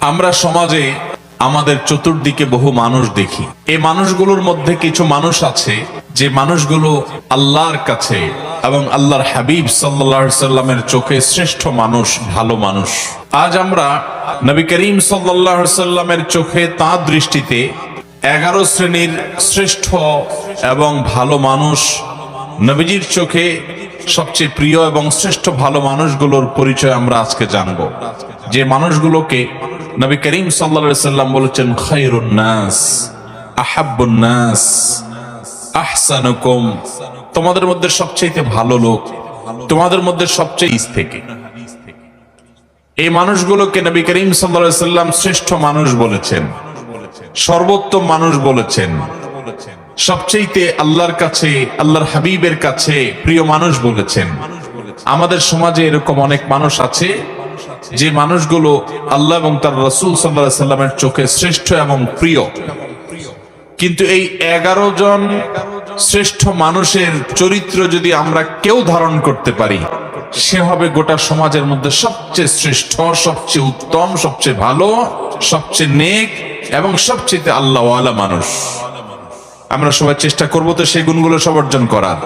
আমরা সমাজে আমাদের চতুর্দিকে বহু মানুষ দেখি। এই মানুষগুলোর মধ্যে কিছু মানুষ আছে যে মানুষগুলো আল্লাহর কাছে এবং আল্লাহর হাবিব সাল্লাল্লাহু আলাইহি সাল্লামের চোখে শ্রেষ্ঠ মানুষ, ভালো মানুষ। আজ আমরা নবী করিম সাল্লাল্লাহু আলাইহি সাল্লামের চোখে তাঁর দৃষ্টিতে 11 শ্রেণীর শ্রেষ্ঠ এবং ভালো মানুষ, নবীজির চোখে সবচেয়ে প্রিয় এবং শ্রেষ্ঠ ভালো মানুষগুলোর পরিচয় আমরা আজকে জানব। যে মানুষগুলোকে নবী করিম সাল্লাল্লাহু আলাইহি সাল্লাম বলেছেন খায়রুন নাস, আহাব্বুন নাস, আহসানুকুম, তোমাদের মধ্যে সবচেয়ে ভালো লোক, তোমাদের মধ্যে সবচেয়ে থেকে। এই মানুষগুলোকে নবী করিম সাল্লাল্লাহু আলাইহি সাল্লাম শ্রেষ্ঠ মানুষ বলেছেন, সর্বোত্তম মানুষ বলেছেন, সবচেয়ে আল্লাহর কাছে, আল্লাহর হাবিবের কাছে প্রিয় মানুষ বলেছেন। আমাদের সমাজে এরকম অনেক মানুষ আছে যে মানুষগুলো আল্লাহ এবং তার রাসূল সাল্লাল্লাহু আলাইহি সাল্লামের চোখে শ্রেষ্ঠ এবং প্রিয়, কিন্তু এই 11 জন শ্রেষ্ঠ মানুষের চরিত্র যদি আমরা কেউ ধারণ করতে পারি, সে হবে গোটা সমাজের মধ্যে সবচেয়ে শ্রেষ্ঠ, সবচেয়ে উত্তম, সবচেয়ে ভালো, সবচেয়ে নেক এবং সবচেয়ে আল্লাহওয়ালা মানুষ। আমরা সবাই চেষ্টা করব তো সেই গুণগুলো সব অর্জন করার।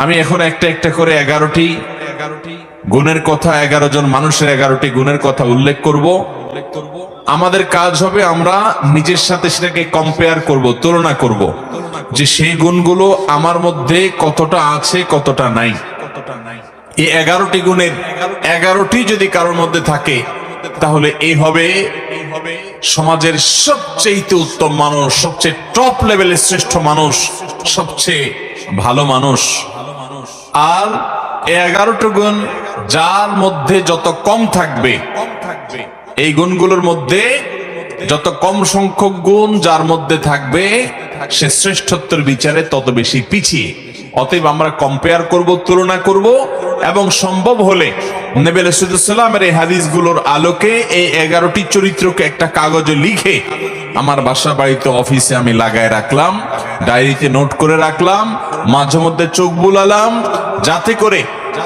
আমি এখন একটা একটা করে 11টি গুণের কথা, 11 জন মানুষের 11টি গুণের কথা উল্লেখ করব। আমাদের কাজ হবে আমরা নিজের সাথে সেটাকে কম্পেয়ার করব, তুলনা করব, যে সেই গুণগুলো আমার মধ্যে কতটা আছে, কতটা নাই। এই 11টি গুণের 11টি যদি কারোর মধ্যে থাকে, তাহলে এই হবে সমাজের সবচেয়ে উত্তম মানুষ, সবচেয়ে টপ লেভেলের শ্রেষ্ঠ মানুষ, সবচেয়ে ভালো মানুষ। আর 11টি গুণ যার মধ্যে যত কম থাকবে, এই গুণগুলোর মধ্যে যত কম সংখ্যক গুণ যার মধ্যে থাকবে, সে শ্রেষ্ঠত্বের বিচারে তত বেশি পিছিয়ে। অতএব আমরা কম্পেয়ার করব, তুলনা করব, এবং সম্ভব হলে নবী আলাইহিস সালামের এই হাদিসগুলোর আলোকে এই 11টি চরিত্রকে একটা কাগজে লিখে আমার বাসা বাড়িতে, অফিসে আমি লাগায় রাখলাম, ডায়েরিতে নোট করে রাখলাম, মাঝে মধ্যে চোখ বুলালাম, যাতে করে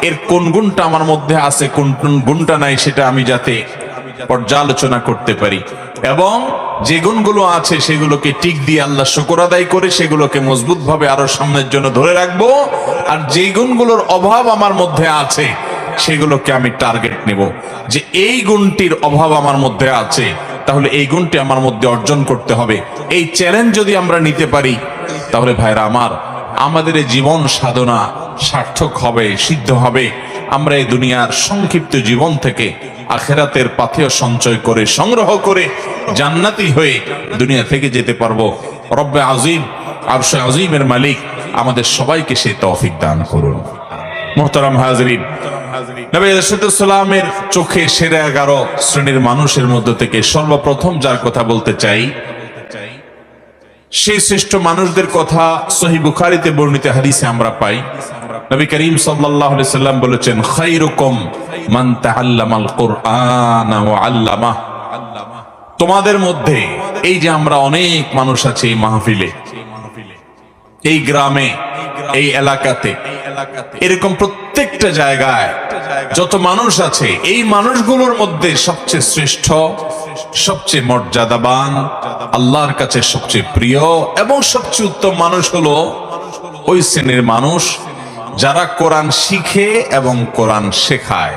এর কোন গুণটা আমার মধ্যে আছে, কোন গুণটা নাই, সেটা আমি যাতে পর্যালোচনা করতে পারি, এবং যে গুণগুলো আছে সেগুলোকে টিক দিয়ে আল্লাহ শুকর আদায় করে সেগুলোকে মজবুত ভাবে আরো সামনের জন্য ধরে রাখবো। আর যে গুণগুলোর অভাব আমার মধ্যে আছে সেগুলোকে আমি টার্গেট নেব, যে এই গুণটির অভাব আমার মধ্যে আছে, তাহলে এই গুণটি আমার মধ্যে অর্জন করতে হবে। এই চ্যালেঞ্জ যদি আমরা নিতে পারি, তাহলে ভাইরা আমার, আমাদের এই জীবন সাধনা সার্থক হবে, সিদ্ধ হবে। আমরা এই দুনিয়ার সংক্ষিপ্ত জীবন থেকে আখিরাতের পাথেয় সঞ্চয় করে, সংগ্রহ করে জান্নাতি হয়ে দুনিয়া থেকে যেতে পারবো। রব্বে আজিম, আরশে আজিমের মালিক আমাদের সবাইকে সেই তৌফিক দান করুন। মুহতারাম হাজিরিন, নবী আলাইহিস সালামের চোখে সেরা 11 শ্রেণীর মানুষের মধ্য থেকে সর্বপ্রথম যার কথা বলতে চাই, সেই শ্রেষ্ঠ মানুষদের কথা সহিহ বুখারীতে বর্ণিত হাদিসে আমরা পাই। নবী করিম সাল্লাল্লাহু আলাইহি সাল্লাম বলেছেন, খায়রুকুম মান তাআল্লামাল কুরআন ওয়া আল্লামা। তোমাদের মধ্যে, এই যে আমরা অনেক মানুষ আছে এই মাহফিলে, এই গ্রামে, এই এলাকাতে, এরকম প্রত্যেকটা জায়গায় যত মানুষ আছে, এই মানুষগুলোর মধ্যে সবচেয়ে শ্রেষ্ঠ, সবচেয়ে মর্যাদাবান, আল্লাহর কাছে সবচেয়ে প্রিয় এবং সবচেয়ে উত্তম মানুষ হলো ওই শ্রেণীর মানুষ যারা কোরআন শিখে এবং কোরআন শেখায়।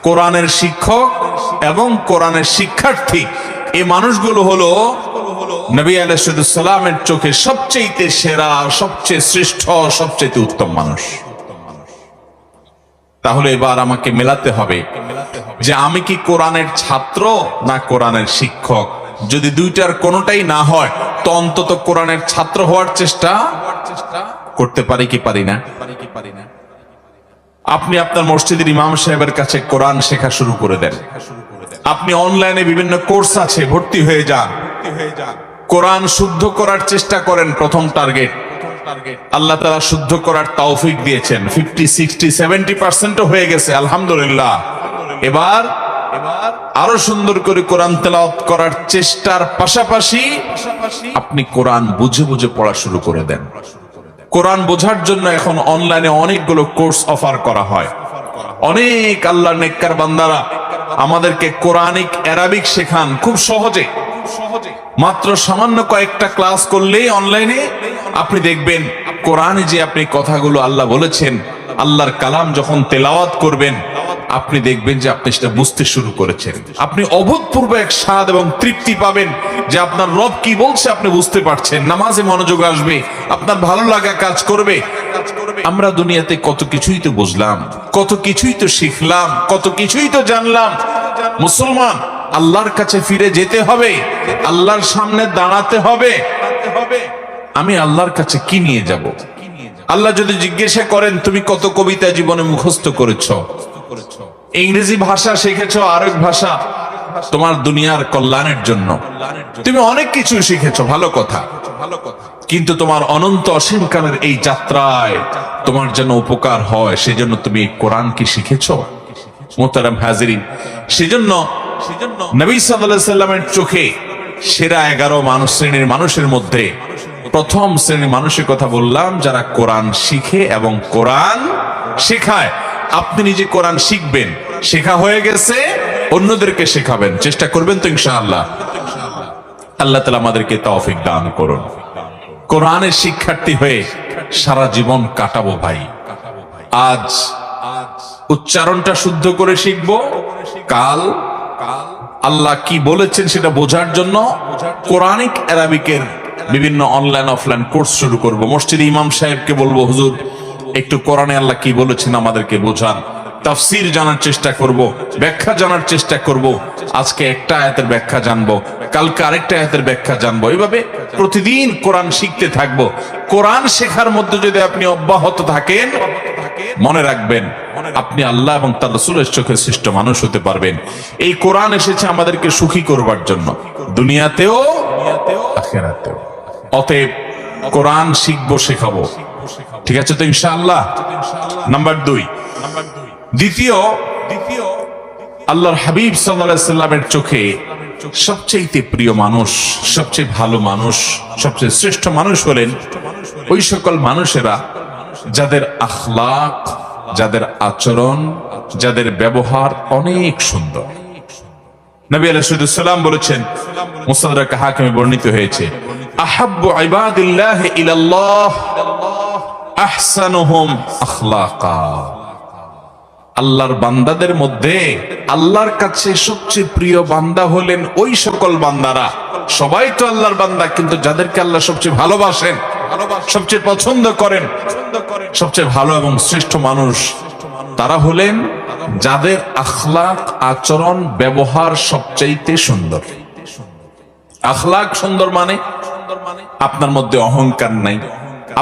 কোরআনের শিক্ষক এবং কোরআনের শিক্ষার্থী, এই মানুষগুলো হলো নবী আলাইহিস সালামের চোখে সবচেয়ে সেরা, সবচেয়ে শ্রেষ্ঠ, সবচেয়ে উত্তম মানুষ। তাহলে এবার আমাকে মেলাতে হবে যে আমি কি কোরআনের ছাত্র না কোরআনের শিক্ষক। যদি দুইটার কোনোটাই না হয়, তো অন্তত কোরআনের ছাত্র হওয়ার চেষ্টা করতে পারি কি পারি না? আপনি আপনার মসজিদের ইমাম সাহেবের কাছে কোরআন শেখা শুরু করে দেন। আপনি অনলাইনে বিভিন্ন কোর্স আছে, ভর্তি হয়ে যান, কোরআন শুদ্ধ করার চেষ্টা করেন। প্রথম টার্গেট, আল্লাহ তাআলা শুদ্ধ করার তৌফিক দিয়েছেন, 50, 60, 70% হয়ে গেছে, আলহামদুলিল্লাহ। এবার আরো সুন্দর করে কোরআন তেলাওয়াত করার চেষ্টার পাশাপাশি আপনি কোরআন বুঝে বুঝে পড়া শুরু করে দেন। কোরআন বোঝার জন্য এখন অনলাইনে অনেকগুলো কোর্স অফার করা হয়। অনেক আল্লাহর নেককার বান্দারা আমাদেরকে কোরআনিক অ্যারাবিক শেখান খুব সহজে। মাত্র সামান্য কয়েকটা ক্লাস করলেই অনলাইনে আপনি দেখবেন কোরআনে যে আপনি কথাগুলো আল্লাহ বলেছেন, আল্লাহর কালাম যখন তেলাওয়াত করবেন আপনি দেখবেন যে আপনি সেটা বুঝতে শুরু করেছেন। আপনি অভূতপূর্ব এক স্বাদ এবং তৃপ্তি পাবেন যে আপনার রব কি বলছে আপনি বুঝতে পারছেন। নামাজে মনোযোগ আসবে, আপনার ভালো লাগা কাজ করবে। আমরা দুনিয়াতে কত কিছুই তো বুঝলাম, কত কিছুই তো শিখলাম, কত কিছুই তো জানলাম। মুসলমান, আল্লাহর কাছে ফিরে যেতে হবে, আল্লাহর সামনে দাঁড়াতে হবে। আমি আল্লাহর কাছে কি নিয়ে যাব? আল্লাহ যদি জিজ্ঞাসা করেন তুমি কত কবিতা জীবনে মুখস্থ করেছো, ইংরেজি ভাষা শিখেছো, আরেক ভাষা তোমার দুনিয়ার কল্যাণের জন্য, তুমি অনেক কিছু শিখেছো, ভালো কথা, কিন্তু তোমার অনন্ত অসীমকালের এই যাত্রায় তোমার যেন উপকার হয় সেজন্য তুমি কোরআন কি শিখেছো? মোহতারাম হাজিরিন, সেজন্য নবী সাল্লাল্লাহু আলাইহি সাল্লামের চোখে সেরা 11 শ্রেণীর মানুষের মধ্যে প্রথম শ্রেণীর মানুষের কথা বললাম, যারা কোরআন শিখে এবং কোরআন শেখায়। আপনি নিজে কোরআন শিখবেন, শেখা হয়ে গেছে, অন্যদেরকে শেখাবেন, চেষ্টা করবেন তো ইনশাআল্লাহ। আল্লাহ তাআলা আমাদেরকে তৌফিক দান করুন। কোরআনের শিক্ষার্থী হয়ে সারা জীবন কাটাবো ভাই। আজ উচ্চারণটা শুদ্ধ করে শিখবো, কাল আল্লাহ কি বলেছেন সেটা বোঝার জন্য কোরআনিক অ্যারাবিকের বিভিন্ন অনলাইন অফলাইন কোর্স শুরু করব। মসজিদে ইমাম সাহেবকে বলবো, হুজুর একটু কোরআনে আল্লাহ কি বলেছেন আমাদেরকে বোঝান। তাফসীর জানার চেষ্টা করব, ব্যাখ্যা জানার চেষ্টা করব। আজকে একটা আয়াতের ব্যাখ্যা জানবো, কালকে আরেকটা আয়াতের ব্যাখ্যা জানবো। এইভাবে প্রতিদিন কোরআন শিখতে থাকবো। কোরআন শেখার মধ্যে যদি আপনি অব্যাহত থাকেন, মনে রাখবেন আপনি আল্লাহ এবং তার রাসূলের চোখে শ্রেষ্ঠ মানুষ হতে পারবেন। এই কোরআন এসেছে আমাদেরকে সুখী করবার জন্য, দুনিয়াতেও আখিরাতেও। অতএব কোরআন শিখবো, শেখাবো, ঠিক আছে তো ইনশাআল্লাহ। নাম্বার 2, দ্বিতীয়, আল্লাহর হাবিব সাল্লাল্লাহু আলাইহি সাল্লামের চোখে সবচেয়ে প্রিয় মানুষ, সবচেয়ে ভালো মানুষ, সবচেয়ে শ্রেষ্ঠ মানুষ হলেন ওই সকল মানুষেরা যাদের আখলাক, যাদের আচরণ, যাদের ব্যবহার অনেক সুন্দর। নবী আলাইহিস সালাম বলেছেন, মুসনাদ হাকিমে বর্ণিত হয়েছে, আহাব্বু ইবাদিল্লাহি ইলাল্লাহ আহসানুহুম আখলাকা। আল্লাহর বান্দাদের মধ্যে আল্লাহর কাছে সবচেয়ে প্রিয় বান্দা হলেন ওই সকল বান্দারা, সবাই তো আল্লাহর বান্দা, কিন্তু যাদেরকে আল্লাহ সবচেয়ে ভালোবাসেন, সবচেয়ে পছন্দ করেন, সবচেয়ে ভালো এবং শ্রেষ্ঠ মানুষ তারা হলেন যাদের আখলাক, আচরণ, ব্যবহার সবচাইতে সুন্দর। আখলাক সুন্দর মানে আপনার মধ্যে অহংকার নাই,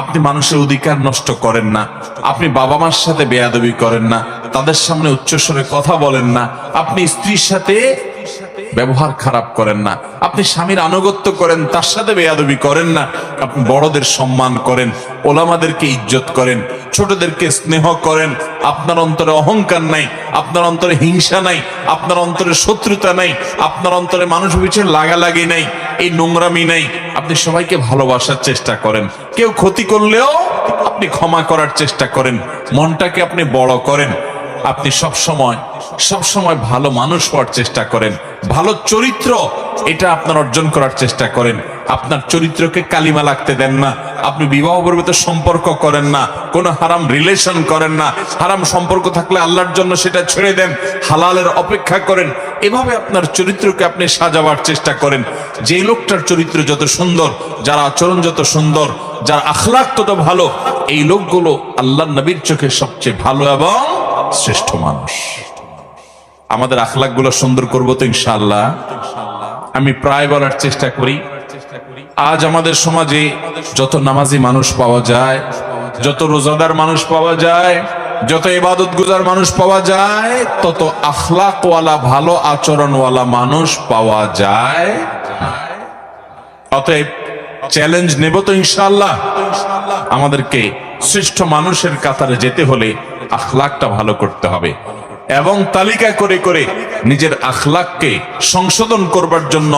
আপনি মানুষের অধিকার নষ্ট করেন না, আপনি বাবা মার সাথে বেয়াদবি করেন না, তাদের সামনে উচ্চস্বরে কথা বলেন না, আপনি স্ত্রীর সাথে ব্যবহার খারাপ করেন না, আপনি স্বামীর আনুগত্য করেন, তার সাথে বেয়াদবি করেন না, আপনি বড়দের সম্মান করেন, ওলামাদেরকে ইজ্জত করেন, ছোটদেরকে স্নেহ করেন, আপনার অন্তরে অহংকার নাই, আপনার অন্তরে হিংসা নাই, আপনার অন্তরে শত্রুতা নাই, আপনার অন্তরে মানুষ পিছনে লাগালাগি নাই, এই নোংরামি নাই, আপনি সবাইকে ভালোবাসার চেষ্টা করেন, কেউ ক্ষতি করলেও আপনি ক্ষমা করার চেষ্টা করেন, মনটাকে আপনি বড় করেন, আপনি সবসময় ভালো মানুষ হওয়ার চেষ্টা করেন, ভালো চরিত্র এটা আপনার অর্জন করার চেষ্টা করেন, আপনার চরিত্রকে কালিমা লাগতে দেন না, আপনি বিবাহ পূর্বে সম্পর্ক করেন না, কোনো হারাম রিলেশন করেন না, হারাম সম্পর্ক থাকলে আল্লাহর জন্য সেটা ছেড়ে দেন, হালালের অপেক্ষা করেন। এভাবে আপনার চরিত্রকে আপনি সাজাবার চেষ্টা করেন। যে লোকটার চরিত্র যত সুন্দর, যার আচরণ যত সুন্দর, যার আখলাক তত ভালো, এই লোকগুলো আল্লাহর নবীর চোখে সবচেয়ে ভালো এবং শ্রেষ্ঠ মানুষ। আমাদের আখলাকগুলো সুন্দর করব তো ইনশাআল্লাহ। আমি প্রায় বলার চেষ্টা করি, আজ আমাদের সমাজে যত নামাজি মানুষ পাওয়া যায়, যত রোজাদার মানুষ পাওয়া যায়, যত ইবাদত গুজার মানুষ পাওয়া যায়, তত আখলাকওয়ালা, ভালো আচরণওয়ালা মানুষ পাওয়া যায়। অতএব চ্যালেঞ্জ নেব তো ইনশাআল্লাহ। আমাদেরকে শ্রেষ্ঠ মানুষের কাতারে যেতে হলে আখলাকটা ভালো করতে হবে এবং তালিকা করে করে নিজের আখলাককে সংশোধন করবার জন্য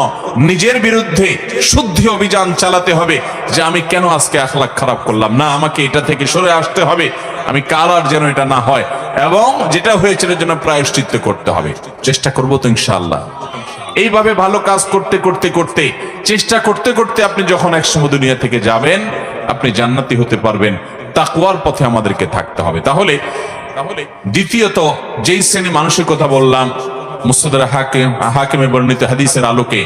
নিজের বিরুদ্ধে শুদ্ধি অভিযান চালাতে হবে যে আমি কেন আজকে আখলাক খারাপ করলাম, না আমাকে এটা থেকে সরে আসতে হবে, আমি কাল আর যেন এটা না হয়। এবং যেটা হয়েছিল যেন প্রায়শ্চিত্ত করতে হবে। চেষ্টা করবো তো ইনশাআল্লাহ। এইভাবে ভালো কাজ করতে করতে করতে চেষ্টা করতে করতে আপনি যখন একসময় দুনিয়া থেকে যাবেন, আপনি জান্নাতি হতে পারবেন। তাকওয়ার পথে আমাদেরকে থাকতে হবে। তাহলে দ্বিতীয়ত যেই শ্রেণী মানুষের কথা বললাম, মুসনাদ হাকিমে বর্ণিত হাদিসের আলোকে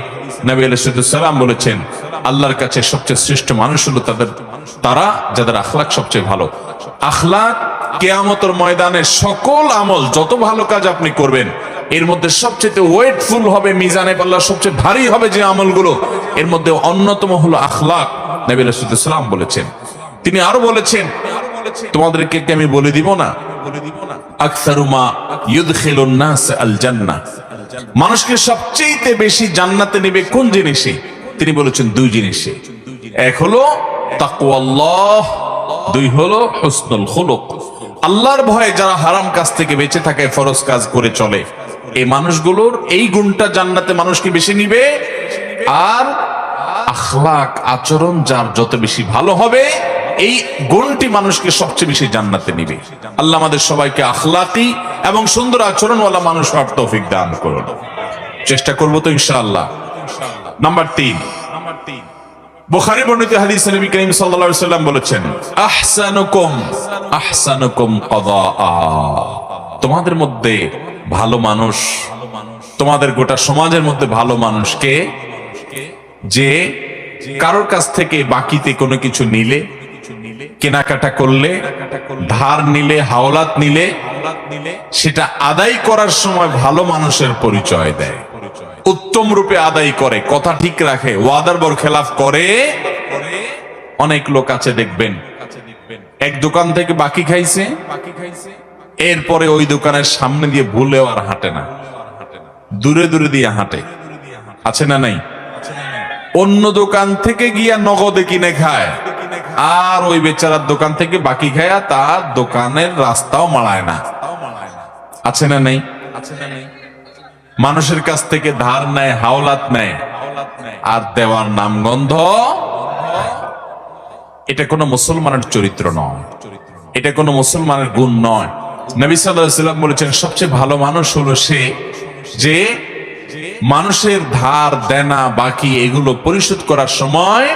নবী আলাইহিস সালাম বলেছেন, আল্লাহর কাছে সবচেয়ে শ্রেষ্ঠ মানুষ হলো তারা যাদের আখলাক সবচেয়ে ভালো। আখলাক কিয়ামতের ময়দানে সকল আমল, যত ভালো কাজ আপনি করবেন, এর মধ্যে সবচেয়ে ওয়েটফুল হবে, মিজানে পাল্লা সবচেয়ে ভারী হবে যে আমলগুলো, এর মধ্যে অন্যতম হলো আখলাক। নবী আলাইহিস সালাম বলেছেন। তিনি আরো বলেছেন, তোমাদেরকে কি আমি বলে দিব না, আকসারু মা ইউদখিলুন নাস আল জান্নাহ, মানুষকে সবচেয়ে বেশি জান্নাতে নেবে কোন জিনিসে? তিনি বলেছেন দুই জিনিসে। এক হলো তাকওয়াল্লাহ, দুই হলো হুসনুল খুলুক। আল্লাহর ভয়ে যারা হারাম কাজ থেকে বেঁচে থাকে, ফরজ কাজ করে চলে, এই মানুষগুলোর এই গুণটা জান্নাতে মানুষকে বেশি নিবে। আর আখলাক, আচরণ যার যত বেশি ভালো হবে, এই গুণটি মানুষকে সবচেয়ে বেশি জান্নাতে নিবে। আল্লাহ আমাদের সবাইকে আখলাকি এবং সুন্দর আচরণওয়ালা মানুষ হওয়ার তৌফিক দান করুন। চেষ্টা করবো তো ইনশাআল্লাহ। নাম্বার 3, বুখারী বর্ণিত হাদিসে নবী করিম সাল্লাল্লাহু আলাইহি ওয়াসাল্লাম বলেছেন, আহসানুকুম কাদাআ, তোমাদের মধ্যে ভালো মানুষ, তোমাদের গোটা সমাজের মধ্যে ভালো মানুষকে, যে কারোর কাছ থেকে বাকিতে কোনো কিছু নিলে, কেনাকাটা করলে, ধার নিলে, হাওলাত নিলে, সেটা আদায় করার সময় ভালো মানুষের পরিচয় দেয়, উত্তম রূপে আদায় করে, কথা ঠিক রাখে, ওয়াদার বরখেলাফ করে। অনেক লোক আছে দেখবেন, এক দোকান থেকে বাকি খাইছে, এরপরে ওই দোকানের সামনে দিয়ে ভুলেও আর হাঁটে না, দূরে দূরে দিয়ে হাঁটে। আছে না নাই? অন্য দোকান থেকে গিয়া নগদে কিনে খায়, আর ওই বেচারার দোকান থেকে বাকি খায়া তার দোকানের রাস্তাও মাড়ায় না। আছে না নাই? মানুষের কাছ থেকে ধার নেয়, হাওলাত নেয়, আর দেওয়ার নামগন্ধ। এটা কোনো মুসলমানের চরিত্র নয়, এটা কোনো মুসলমানের গুণ নয়। নবী সাল্লাল্লাহু আলাইহি ওয়াসাল্লাম বলেছেন, সবচেয়ে ভালো মানুষ হলো সে যে মানুষের ধার দেনা বাকি এগুলো পরিশোধ করার সময়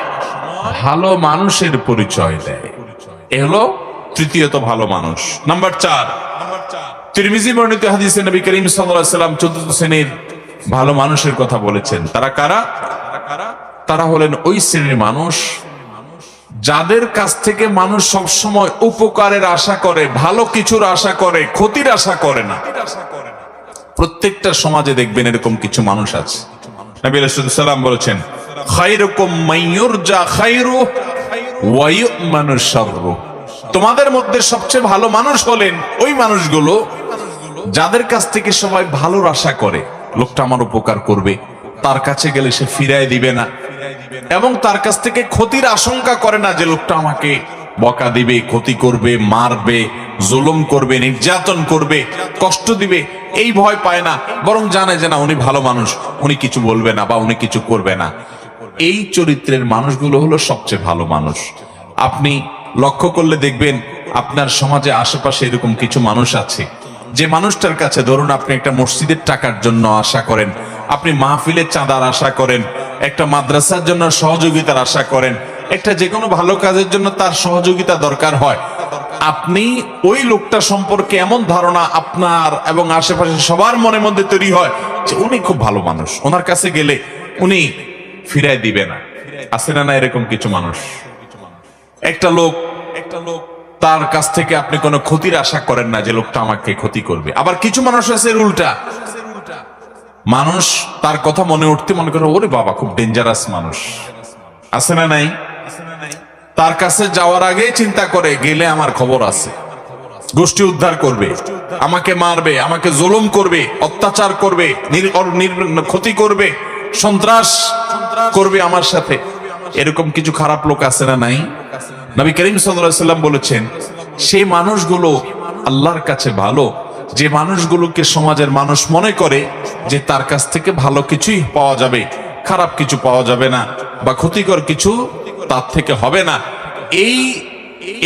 ভালো মানুষের পরিচয় দেয়। এ হলো তৃতীয়ত ভালো মানুষ। নাম্বার 4, তিরমিজি বর্ণিত হাদিসে নবী করিম সাল্লাল্লাহু আলাইহি ওয়াসাল্লাম চতুর্থ শ্রেণীর ভালো মানুষের কথা বলেছেন। তারা কারা? তারা হলেন ওই শ্রেণীর মানুষ যাদের কাছ থেকে মানুষ সব সময় উপকারের আশা করে, ভালো কিছুর আশা করে, ক্ষতির আশা করে না। প্রত্যেকটা সমাজে দেখবেন এরকম কিছু মানুষ আছে। নবী আলাইহিস সালাম বলেছেন, খায়রুকুম মাইয়ুরজা খায়রু ওয়া ইউমানু শাররু, তোমাদের মধ্যে সবচেয়ে ভালো মানুষ হলেন ওই মানুষগুলো যাদের কাছ থেকে সবাই ভালোর আশা করে, লোকটা আমার উপকার করবে, তার কাছে গেলে সে ফিরায় দিবে না, এবং তার কাছ থেকে ক্ষতির আশঙ্কা করে না যে লোকটা আমাকে বকা দিবে, ক্ষতি করবে, মারবে, জুলুম করবে, নির্যাতন করবে, কষ্ট দিবে, এই ভয় পায় না, বরং জানে যে না উনি ভালো মানুষ, উনি কিছু বলবে না বা উনি কিছু করবে না। এই চরিত্রের মানুষগুলো হলো সবচেয়ে ভালো মানুষ। আপনি লক্ষ্য করলে দেখবেন আপনার সমাজে আশেপাশে এরকম কিছু মানুষ আছে, যে মানুষটার কাছে ধরুন আপনি একটা মসজিদের টাকার জন্য আশা করেন, আপনি মাহফিলের চাঁদার আশা করেন, একটা মাদ্রাসার জন্য সহযোগিতার আশা করেন, একটা যে কোনো ভালো কাজের জন্য তার সহযোগিতা দরকার হয়, আপনি ওই লোকটা সম্পর্কে এমন ধারণা আপনার এবং আশেপাশে সবার মনের মধ্যে তৈরি হয় যে উনি খুব ভালো মানুষ, ওনার কাছে গেলে উনি ফিরায় দিবে না। আছে না না এরকম কিছু মানুষ? একটা লোক তার কাছ থেকে আপনি কোনো ক্ষতির আশা করেন না যে লোকটা আমাকে ক্ষতি করবে। আবার কিছু মানুষ আছে উল্টা, মানুষ তার কথা মনে উঠতে মনে করে ওরে বাবা খুব ডেঞ্জারাস মানুষ। আছে না নাই? তার কাছে যাওয়ার আগে চিন্তা করে গেলে আমার খবর আছে, গোষ্ঠী উদ্ধার করবে, আমাকে মারবে, আমাকে জুলুম করবে, অত্যাচার করবে, ক্ষতি করবে, সন্ত্রাস করবে আমার সাথে। এরকম কিছু খারাপ লোক আছে না নাই? নবী করিম সাল্লাল্লাহু আলাইহি ওয়াসাল্লাম বলেছেন, সেই মানুষগুলো আল্লাহর কাছে ভালো যে মানুষগুলোকে সমাজের মানুষ মনে করে যে তার কাছ থেকে ভালো কিছুই পাওয়া যাবে, খারাপ কিছু পাওয়া যাবে না, বা ক্ষতিকর কিছু তার থেকে হবে না। এই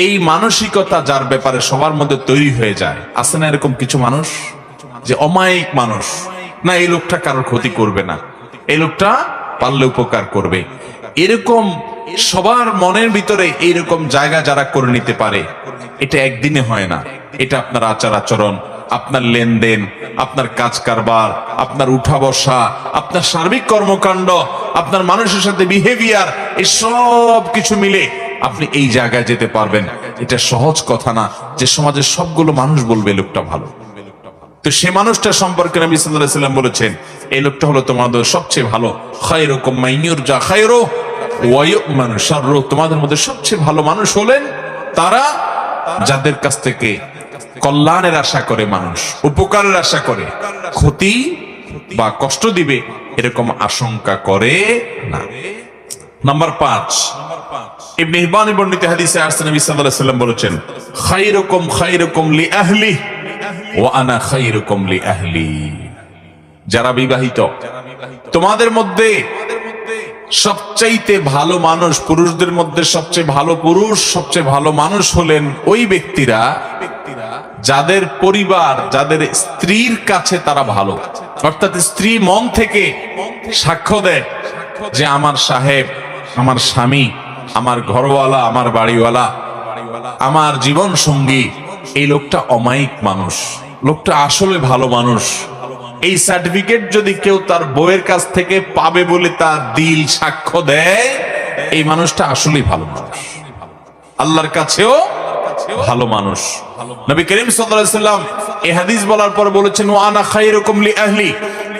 এই মানসিকতা যার ব্যাপারে সবার মধ্যে তৈরি হয়ে যায়, আছে না এরকম কিছু মানুষ যে অমায়িক মানুষ, না এই লোকটা কারোর ক্ষতি করবে না, এই লোকটা পারলে উপকার করবে, এরকম সবার মনের ভিতরে এইরকম জায়গা যারা করে নিতে পারে, এটা একদিনে হয় না। এটা আপনার আচার আচরণ, আপনার লেনদেন, আপনার কাজ কারবার, আপনার উঠা বসা, আপনার সার্বিক কর্মকাণ্ড, আপনার মানুষের সাথে বিহেভিয়ার, এই সব কিছু মিলে আপনি এই জায়গায় যেতে পারবেন। এটা সহজ কথা না যে সমাজের সবগুলো মানুষ বলবে এই লোকটা ভালো। তো সে মানুষটা সম্পর্কে নবী সাল্লাল্লাহু আলাইহি ওয়াসাল্লাম বলেছেন, এই লোকটা হলো তোমাদের সবচেয়ে ভালো। খায়রুকুম মান ইউরজা খায়রু ওয়া ইউ'মানু শাররু, তোমাদের মধ্যে সবচেয়ে ভালো মানুষ হলেন তারা যাদের কাছ থেকে কল্যাণের আশা করে, মানুষ উপকারের আশা করে, ক্ষতি বা কষ্ট দিবে এরকম আশঙ্কা করে না। নাম্বার 5, ইবনে হিব্বান বর্ণিত হাদিসে আসছে নবী সাল্লাল্লাহু আলাইহি ওয়াসাল্লাম বলেছেন, খায়রুকুম খায়রুকুম লি আহলি ওয়া আনা খায়রুকুম লি আহলি। যারা বিবাহিত, তোমাদের মধ্যে সবচাইতে ভালো মানুষ, পুরুষদের মধ্যে সবচেয়ে ভালো পুরুষ, সবচেয়ে ভালো মানুষ হলেন ওই ব্যক্তিরা যাদের পরিবার, যাদের স্ত্রীর কাছে তারা ভালো। অর্থাৎ স্ত্রী মন থেকে সাক্ষ্য দেয় যে আমার সাহেব, আমার স্বামী, আমার ঘরওয়ালা, আমার বাড়িওয়ালা, আমার জীবন সঙ্গী, এই লোকটা অমায়িক মানুষ, লোকটা আসলে ভালো মানুষ। এই সার্টিফিকেট যদি কেউ তার বউয়ের কাছ থেকে পাবে বলে তার দিল সাক্ষ্য দেয়, এই মানুষটা আসলেই ভালো মানুষ, আল্লাহর কাছেও ভালো মানুষ। নবী করিম সাল্লাল্লাহু আলাইহি ওয়াসাল্লাম এই হাদিস বলার পর বলেছেন, ওয়া আনা খায়রুকুম লি আহলি,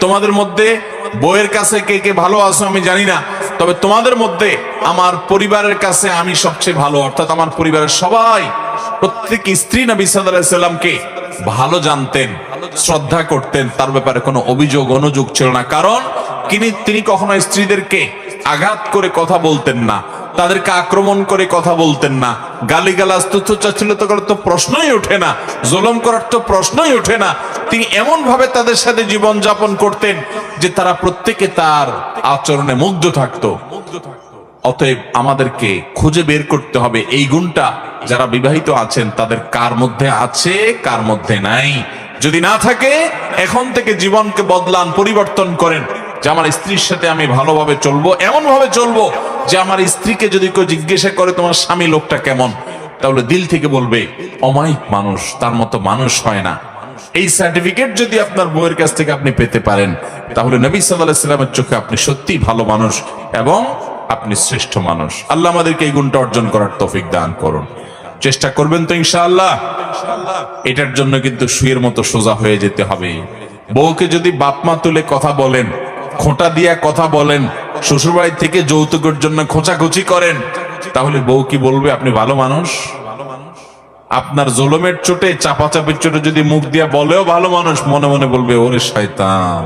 তোমাদের মধ্যে বউয়ের কাছে কে কে ভালো আছো আমি জানি না, তবে তোমাদের মধ্যে আমার পরিবারের কাছে আমি সবচেয়ে ভালো। অর্থাৎ আমার পরিবারের সবাই, প্রত্যেক স্ত্রী নবী সাল্লাল্লাহু আলাইহি ওয়াসাল্লামকে ভালো জানতেন, শ্রদ্ধা করতেন, তার ব্যাপারে কোনো অভিযোগ অনুযোগ ছিল না। কারণ তিনি কখনো স্ত্রীদেরকে আঘাত করে কথা বলতেন না, তাদেরকে আক্রমণ করে কথা বলতেন না, গালিগালাজ তুচ্ছতাচ্ছিল্য করার তো প্রশ্নই ওঠে না, জুলুম করার তো প্রশ্নই ওঠে না। তিনি এমন ভাবে তাদের সাথে জীবন যাপন করতেন যে তারা প্রত্যেকে তার আচরণে মুগ্ধ থাকতো। অতএব আমাদেরকে খুঁজে বের করতে হবে এই গুণটা যারা বিবাহিত আছেন তাদের কার মধ্যে আছে, কার মধ্যে নাই। যদি না থাকে, এখন থেকে জীবনকে বদলান, পরিবর্তন করেন যে আমার স্ত্রীর সাথে আমি ভালোভাবে চলবো, এমন ভাবে চলবো যে আমার স্ত্রীকে যদি কেউ জিজ্ঞাসা করে তোমার স্বামী লোকটা কেমন, তাহলে দিল থেকে বলবে অমায়িক মানুষ, তার মতো মানুষ হয় না। এই সার্টিফিকেট যদি আপনার বউয়ের কাছ থেকে আপনি পেতে পারেন, তাহলে নবী সাল্লাল্লাহু আলাইহি ওয়াসাল্লামের চোখে আপনি সত্যিই ভালো মানুষ এবং আপনি শ্রেষ্ঠ মানুষ। আল্লাহ আমাদেরকে এই গুণটা অর্জন করার তৌফিক দান করুন। চেষ্টা করবেন তো ইনশাআল্লাহ? এটার জন্য কিন্তু শুয়ের মতো সোজা হয়ে যেতে হবে। বউকে যদি বাপমা তুলে কথা বলেন, খোঁটা দিয়া কথা বলেন, শ্বশুরবাড়ি থেকে যৌতুকের জন্য খোঁচাখুচি করেন, তাহলে বউ কি বলবে আপনি ভালো মানুষ? আপনার জুলুমের চোটে, চাপাচাপির চোটে যদি মুখ দিয়া বলেও ভালো মানুষ, মনে মনে বলবে ওরে শয়তান।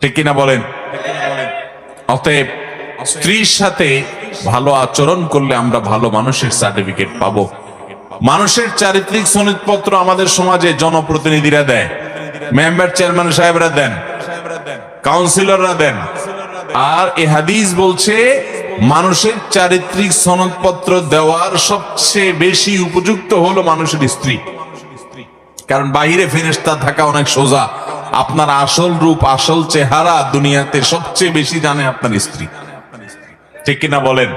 ঠিক কিনা বলেন? অতএব স্ত্রীর সাথে ভালো আচরণ করলে আমরা ভালো মানুষের সার্টিফিকেট পাবো। মানুষের চারিত্রিক সনদপত্র আমাদের সমাজে জনপ্রতিনিধিরা দেয়, মেম্বার চেয়ারম্যান সাহেবরা দেন, কাউন্সিলররা দেন। আর এ হাদিস বলছে মানুষের চারিত্রিক সনদপত্র দেওয়ার সবচেয়ে বেশি উপযুক্ত হলো মানুষের স্ত্রী। কারণ বাহিরে ফেরেশতা থাকা অনেক সোজা, আপনার আসল রূপ, আসল চেহারা দুনিয়াতে সবচেয়ে বেশি জানে আপনার স্ত্রী। ঠিক কিনা বলেন?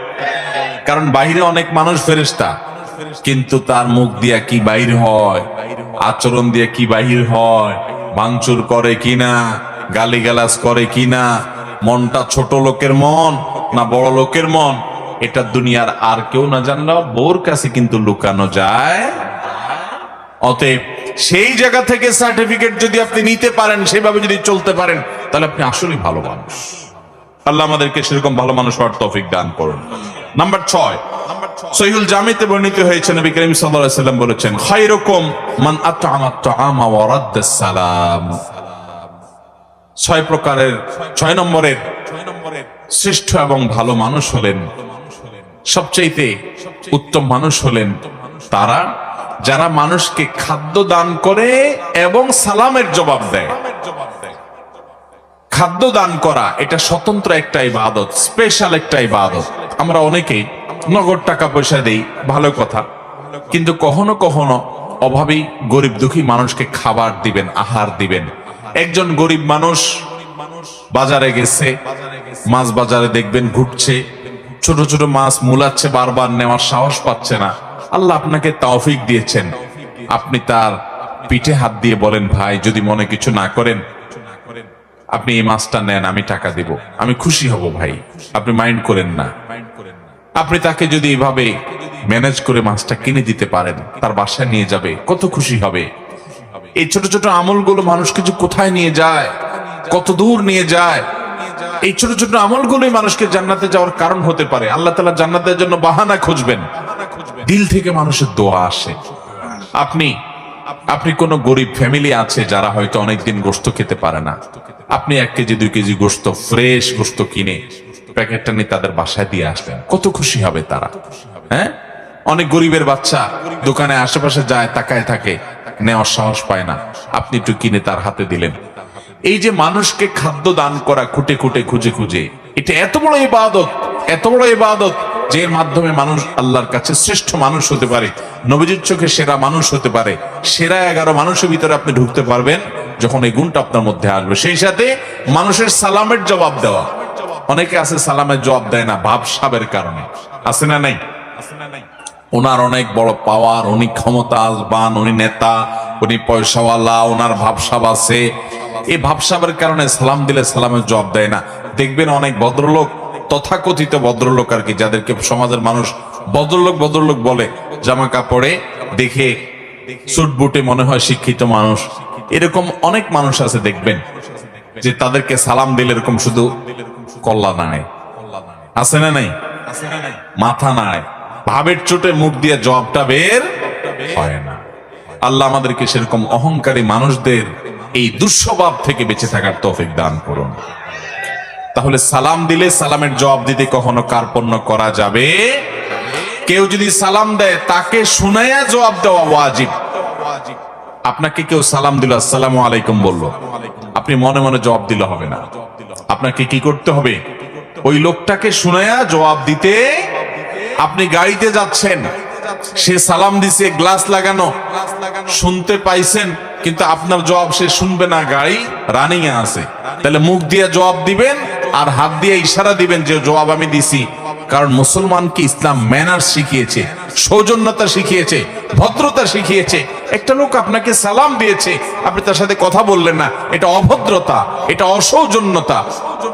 কারণ বাহিরে অনেক মানুষ ফেরেশতা, কিন্তু তার মুখ দিয়া কি বাহির হয়, আচরণ দিয়া কি বাহির হয়, ভাঙচুর করে কিনা, গালিগালাজ করে কিনা, মনটা ছোট লোকের মন না বড় লোকের মন, এটা দুনিয়ার আর কেউ না জানলেও বউর কাছে কিন্তু লুকানো যায়। অতএব সেই জায়গা থেকে সার্টিফিকেট যদি আপনি নিতে পারেন, সেভাবে যদি চলতে পারেন, তাহলে আপনি আসলে ভালো মানুষ। আল্লাহ আমাদেরকে সেরকম ভালো মানুষ হওয়ার তৌফিক দান করুন। নাম্বার 6, সহিহুল জামিতে বর্ণিত হয়েছে নবী করিম সাল্লাল্লাহু আলাইহি ওয়াসাল্লাম বলেছেন, খায়রুকুম মান আত'আমা আত-তা'আমা ওয়া রাদ্দাস সালাম। 6 নম্বরের শ্রেষ্ঠ এবং ভালো মানুষ হলেন, সবচাইতে উত্তম মানুষ হলেন তারা যারা মানুষকে খাদ্য দান করে এবং সালামের জবাব দেয়। খাদ্য দান করা এটা স্বতন্ত্র একটা ইবাদত, স্পেশাল একটা ইবাদত। আমরা অনেকেই নগদ টাকা পয়সা দেই, ভালো কথা, কিন্তু কখনো কখনো অভাবী গরিব দুঃখী মানুষকে খাবার দিবেন, আহার দিবেন। একজন গরিব মানুষ বাজারে গেছে, মাছ বাজারে দেখবেন ঘুরছে, ছোট ছোট মাছ মুলাচ্ছে, বারবার নেওয়ার সাহস পাচ্ছে না। আল্লাহ আপনাকে তৌফিক দিয়েছেন, আপনি তার পিঠে হাত দিয়ে বলেন, ভাই যদি মনে কিছু না করেন আপনি এই মাছটা নেন, আমি টাকা দিব, আমি খুশি হব ভাই, আপনি মাইন্ড করেন না। আপনি তাকে যদি এইভাবে ম্যানেজ করে মাছটা কিনে দিতে পারেন, তার বাসায় নিয়ে যাবে, কত খুশি হবে। এই ছোট ছোট আমলগুলো মানুষকে যে কোথায় নিয়ে যায়, কত দূর নিয়ে যায়। এই ছোট ছোট আমলগুলোই মানুষকে জান্নাতে যাওয়ার কারণ হতে পারে। আল্লাহ তাআলা জান্নাতের জন্য বাহানা খুঁজবেন, দিল থেকে মানুষের দোয়া আসে। আপনি কোন গরিব ফ্যামিলি আছে যারা হয়তো অনেকদিন গোশত খেতে পারে না, আপনি 1 কেজি 2 কেজি গোশত, ফ্রেশ গোশত কিনে প্যাকেটটা নিয়ে তাদের বাসায় দিয়ে আসলেন, কত খুশি হবে তারা। হ্যাঁ, অনেক গরিবের বাচ্চা দোকানে আশেপাশে যায়, তাকায় থাকে, নেওয়ার সাহস পায় না, আপনি একটু কিনে তার হাতে দিলেন। এই যে মানুষকে খাদ্য দান করা, খুঁটে খুঁটে খুঁজে খুঁজে, এটা এত বড় ইবাদত, এত বড় ইবাদত, যে এর মাধ্যমে মানুষ আল্লাহর কাছে শ্রেষ্ঠ মানুষ হতে পারে, নবীজির চোখে সেরা মানুষ হতে পারে। সেরা 11 মানুষের ভিতরে আপনি ঢুকতে পারবেন যখন এই গুণটা আপনার মধ্যে আসবে। সেই সাথে মানুষের সালামের জবাব দেওয়া। অনেকে আছে সালামের জবাব দেয় না ভাবসাবের কারণে, আছে না নাই? ওনার অনেক বড় পাওয়ার, উনি ক্ষমতা আসবান, উনি নেতা, উনি পয়সাওয়ালা, ওনার ভাবসাব আছে, এই ভাবসাবের কারণে সালাম দিলে সালামের জবাব দেয় না। দেখবেন অনেক ভদ্রলোক, তথাকথিত ভদ্রলোক আর কি, যাদেরকে সমাজের মানুষ ভদ্রলোক ভদ্রলোক বলে, জামা কাপড়ে দেখে সুট বুটে মনে হয় শিক্ষিত মানুষ, এরকম অনেক মানুষ আছে দেখবেন যে তাদেরকে সালাম দিলে এরকম শুধু কল্লা নাড়ে, আছে না নাই? মাথা নাড়ে, ভাবের চোটে মুখ দিয়ে জবাবটা বের হয় না। আল্লাহ আমাদেরকে সেরকম অহংকারী মানুষদের এই দুঃস্বভাব থেকে বেঁচে থাকার তৌফিক দান করুন। তাহলে সালাম দিলে সালামের জবাব দিতে কখনো কার্পণ্য করা যাবে? কেউ যদি সালাম দেয় তাকে শুনাইয়া জবাব দেওয়া ওয়াজিব। আপনাকে কেউ সালাম দিল, আসসালামু আলাইকুম বলল, আপনি মনে মনে জবাব দিলে হবে না। আপনাকে কি করতে হবে? ওই লোকটাকে শুনাইয়া জবাব দিতে। আপনি গাড়িতে যাচ্ছেন, সে সালাম দিছে, গ্লাস লাগানো, শুনতে পাইছেন, কিন্তু আপনার জবাব সে শুনবে না, গাড়ি রানিং এ আছে, তাহলে মুখ দিয়ে জবাব দিবেন আর হাত দিয়ে ইশারা দিবেন যে জবাব আমি দিছি। কারণ মুসলমানকে ইসলাম ম্যানার্স শিখিয়েছে, সৌজন্যতা শিখিয়েছে, ভদ্রতা শিখিয়েছে। একটা লোক আপনাকে সালাম দিয়েছে, আপনি তার সাথে কথা বললেন না, এটা অভদ্রতা, এটা অসৌজন্যতা।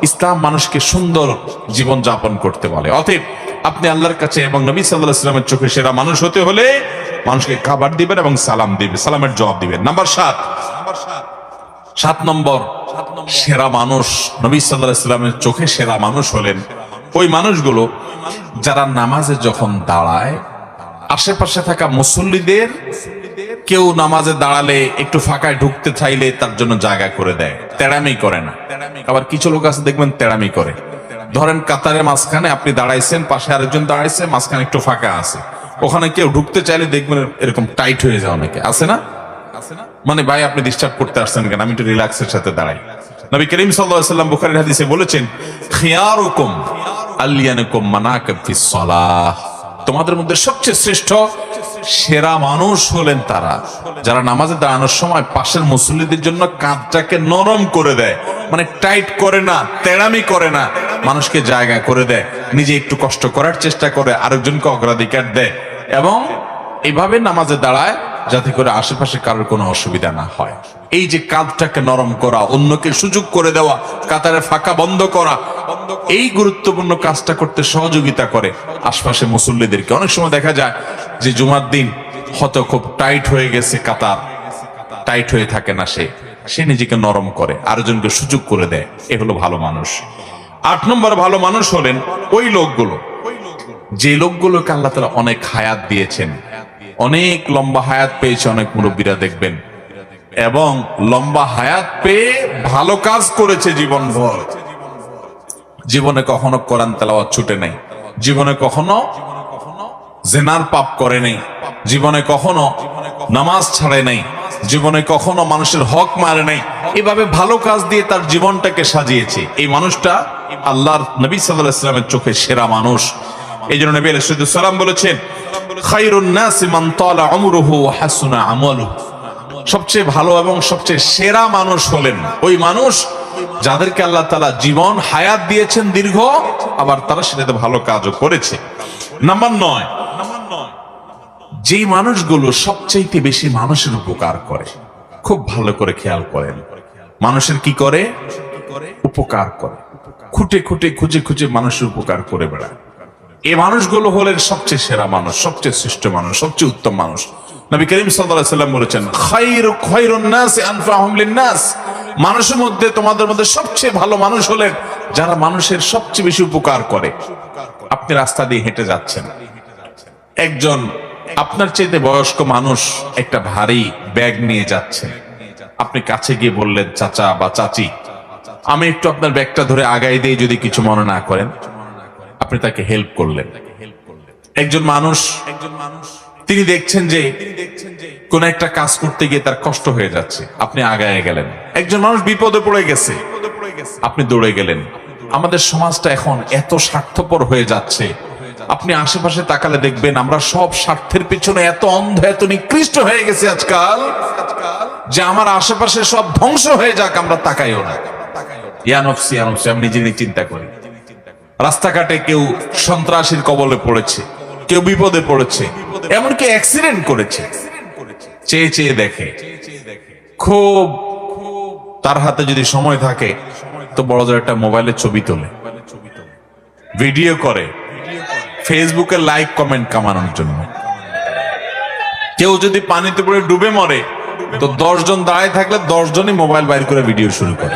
ইসলাম মানুষকে সুন্দর জীবন যাপন করতে বলে। অতএব আপনি আল্লাহর কাছে এবং নবী সাল্লাল্লাহু আলাইহি ওয়াসাল্লামের চোখে সেরা মানুষ হতে হলে মানুষকে খাবার দিবেন এবং সালাম দিবেন, সালামের জবাব দিবেন। নাম্বার 7 নম্বর সেরা মানুষ, নবী সাল্লাল্লাহু আলাইহি ওয়াসাল্লামের চোখে সেরা মানুষ হলেন ওই মানুষগুলো যারা নামাজে যখন দাঁড়ায়, আশেপাশে থাকা মুসল্লিদের কেউ নামাজে দাঁড়ালে একটু ফাঁকায় ঢুকতে চাইলে তার জন্য জায়গা করে দেয়, তেড়ামি করে না। আবার কিছু লোক আছে দেখবেন তেড়ামি করে। ধরেন কাতারের মাঝখানে আপনি দাঁড়াইছেন, পাশে আরেকজন দাঁড়াইছে, মাঝখানে একটু ফাঁকা আছে, ওখানে কেউ ঢুকতে চাইলে দেখবেন এরকম টাইট হয়ে যায়। অনেকে আছে না, মানে ভাই আপনি ডিস্টার্ব করতে আসছেন কেন, আমি একটু রিল্যাক্সের সাথে দাঁড়াই। নবী করিম সাল্লাল্লাহু আলাইহি ওয়াসাল্লাম বুখারীর হাদিসে বলেছেন, খিয়ারুকুম আলিয়ানুকুম মানাকিব ফিস সালাহ, তোমাদের মধ্যে সবচেয়ে শ্রেষ্ঠ সেরা মানুষ হলেন তারা যারা নামাজে দাঁড়ানোর সময় পাশের মুসল্লিদের জন্য কাঁধটাকে নরম করে দেয়, মানে টাইট করে না, তেড়ামি করে না, মানুষকে জায়গা করে দেয়, নিজে একটু কষ্ট করার চেষ্টা করে, আরেকজনকে অগ্রাধিকার দেয়, এবং এইভাবে নামাজে দাঁড়ায় যাতে করে আশেপাশে কারোর কোনো অসুবিধা না হয়। এই যে কাঁধটাকে নরম করা, অন্যকে সুযোগ করে দেওয়া, কাতারে ফাঁকা বন্ধ করা, এই গুরুত্বপূর্ণ কাজটা করতে সহযোগিতা করে আশপাশে মুসল্লিদেরকে। অনেক সময় দেখা যায় যে জুমার দিন হয়তো খুব টাইট হয়ে গেছে, কাতার টাইট হয়ে থাকে না, সে নিজেকে নরম করে, আরেকজনকে সুযোগ করে দেয়, এ হলো ভালো মানুষ। 8 নম্বর ভালো মানুষ হলেন ওই লোকগুলো, যে লোকগুলোকে আল্লাহ তাআলা অনেক হায়াত দিয়েছেন, অনেক লম্বা হায়াত পেয়েছে অনেক মুরব্বীরা দেখবেন, এবং লম্বা হায়াত পেয়ে ভালো কাজ করেছে জীবনভর। জীবনে কখনো কোরআন তেলাওয়াত ছুটে নাই, জীবনে কখনো জিনার পাপ করে নাই, জীবনে কখনো নামাজ ছাড়ে নাই, জীবনে কখনো মানুষের হক মারে নাই, এভাবে ভালো কাজ দিয়ে তার জীবনটাকে সাজিয়েছে। এই মানুষটা আল্লাহর নবী সাল্লাল্লাহু আলাইহি ওয়াসাল্লামের চোখে সেরা মানুষ। এই জন্য নবী আলাইহিস সালাম বলেছেন, খায়রুন নাসি মান তালা উমরুহু ওয়া হাসুনা আমালুহু। সবচেয়ে ভালো এবং সবচেয়ে সেরা মানুষ হলেন ওই মানুষ যাদেরকে আল্লাহ তাআলা জীবন হায়াত দিয়েছেন দীর্ঘ, আবার তারা সেটাতে ভালো কাজও করেছে। নাম্বার 9, যেই মানুষগুলো সবচেয়ে বেশি মানুষের উপকার করে। খুব ভালো করে খেয়াল করেন, মানুষের কি করে? উপকার করে। খুঁটে খুঁটে খুঁজে খুঁজে মানুষের উপকার করে বেড়ায়। এই মানুষগুলো হলেন সবচেয়ে সেরা মানুষ, সবচেয়ে শ্রেষ্ঠ মানুষ, সবচেয়ে উত্তম মানুষ। নবী করিম সাল্লাল্লাহু আলাইহি ওয়াসাল্লাম বলেছেন, খায়রুন নাসি আনফাহুম লিন-নাস। মানুষের মধ্যে তোমাদের মধ্যে সবচেয়ে ভালো মানুষ হলেন যারা মানুষের সবচেয়ে বেশি উপকার করে। আপনি রাস্তা দিয়ে হেঁটে যাচ্ছেন, একজন আপনার চাইতে বয়স্ক মানুষ একটা ভারী ব্যাগ নিয়ে যাচ্ছেন। আপনি কাছে গিয়ে বললেন, চাচা বা চাচি, আমি একটু আপনার ব্যাগটা ধরে আগাই দিয়ে, যদি কিছু মনে না করেন। আপনি তাকে হেল্প করলেন। একজন মানুষ তিনি দেখছেন যে কোন একটা কাজ করতে গিয়ে তার কষ্ট হয়ে যাচ্ছে, আপনি আগায় গেলেন। একজন মানুষ বিপদে পড়ে গেছে, আপনি দৌড়ে গেলেন। আমাদের সমাজটা এখন এত স্বার্থপর হয়ে যাচ্ছে, আপনি আশেপাশে তাকালে দেখবেন আমরা সব স্বার্থের পিছনে এত অন্ধ, এত নিকৃষ্ট হয়ে গেছে আজকাল, যে আমার আশেপাশে সব ধ্বংস হয়ে যাক আমরা তাকাইও না। ইয়া নফসি ইয়া নফসি, আমি নিজে নিজে চিন্তা করি। রাস্তাঘাটে কেউ সন্ত্রাসীর কবলে পড়েছে, কেউ বিপদে পড়েছে, এমনকি অ্যাক্সিডেন্ট করেছে, চেয়ে চেয়ে দেখে। খুব তার হাতে যদি সময় থাকে তো বড় জোর একটা মোবাইলে ছবি তোলে, ভিডিও করে, ফেসবুকে লাইক কমেন্ট কামানোর জন্য। কেউ যদি পানিতে পড়ে ডুবে মরে তো 10 জন দাঁড়ায় থাকলে 10 জনই মোবাইল বাইর করে ভিডিও শুরু করে,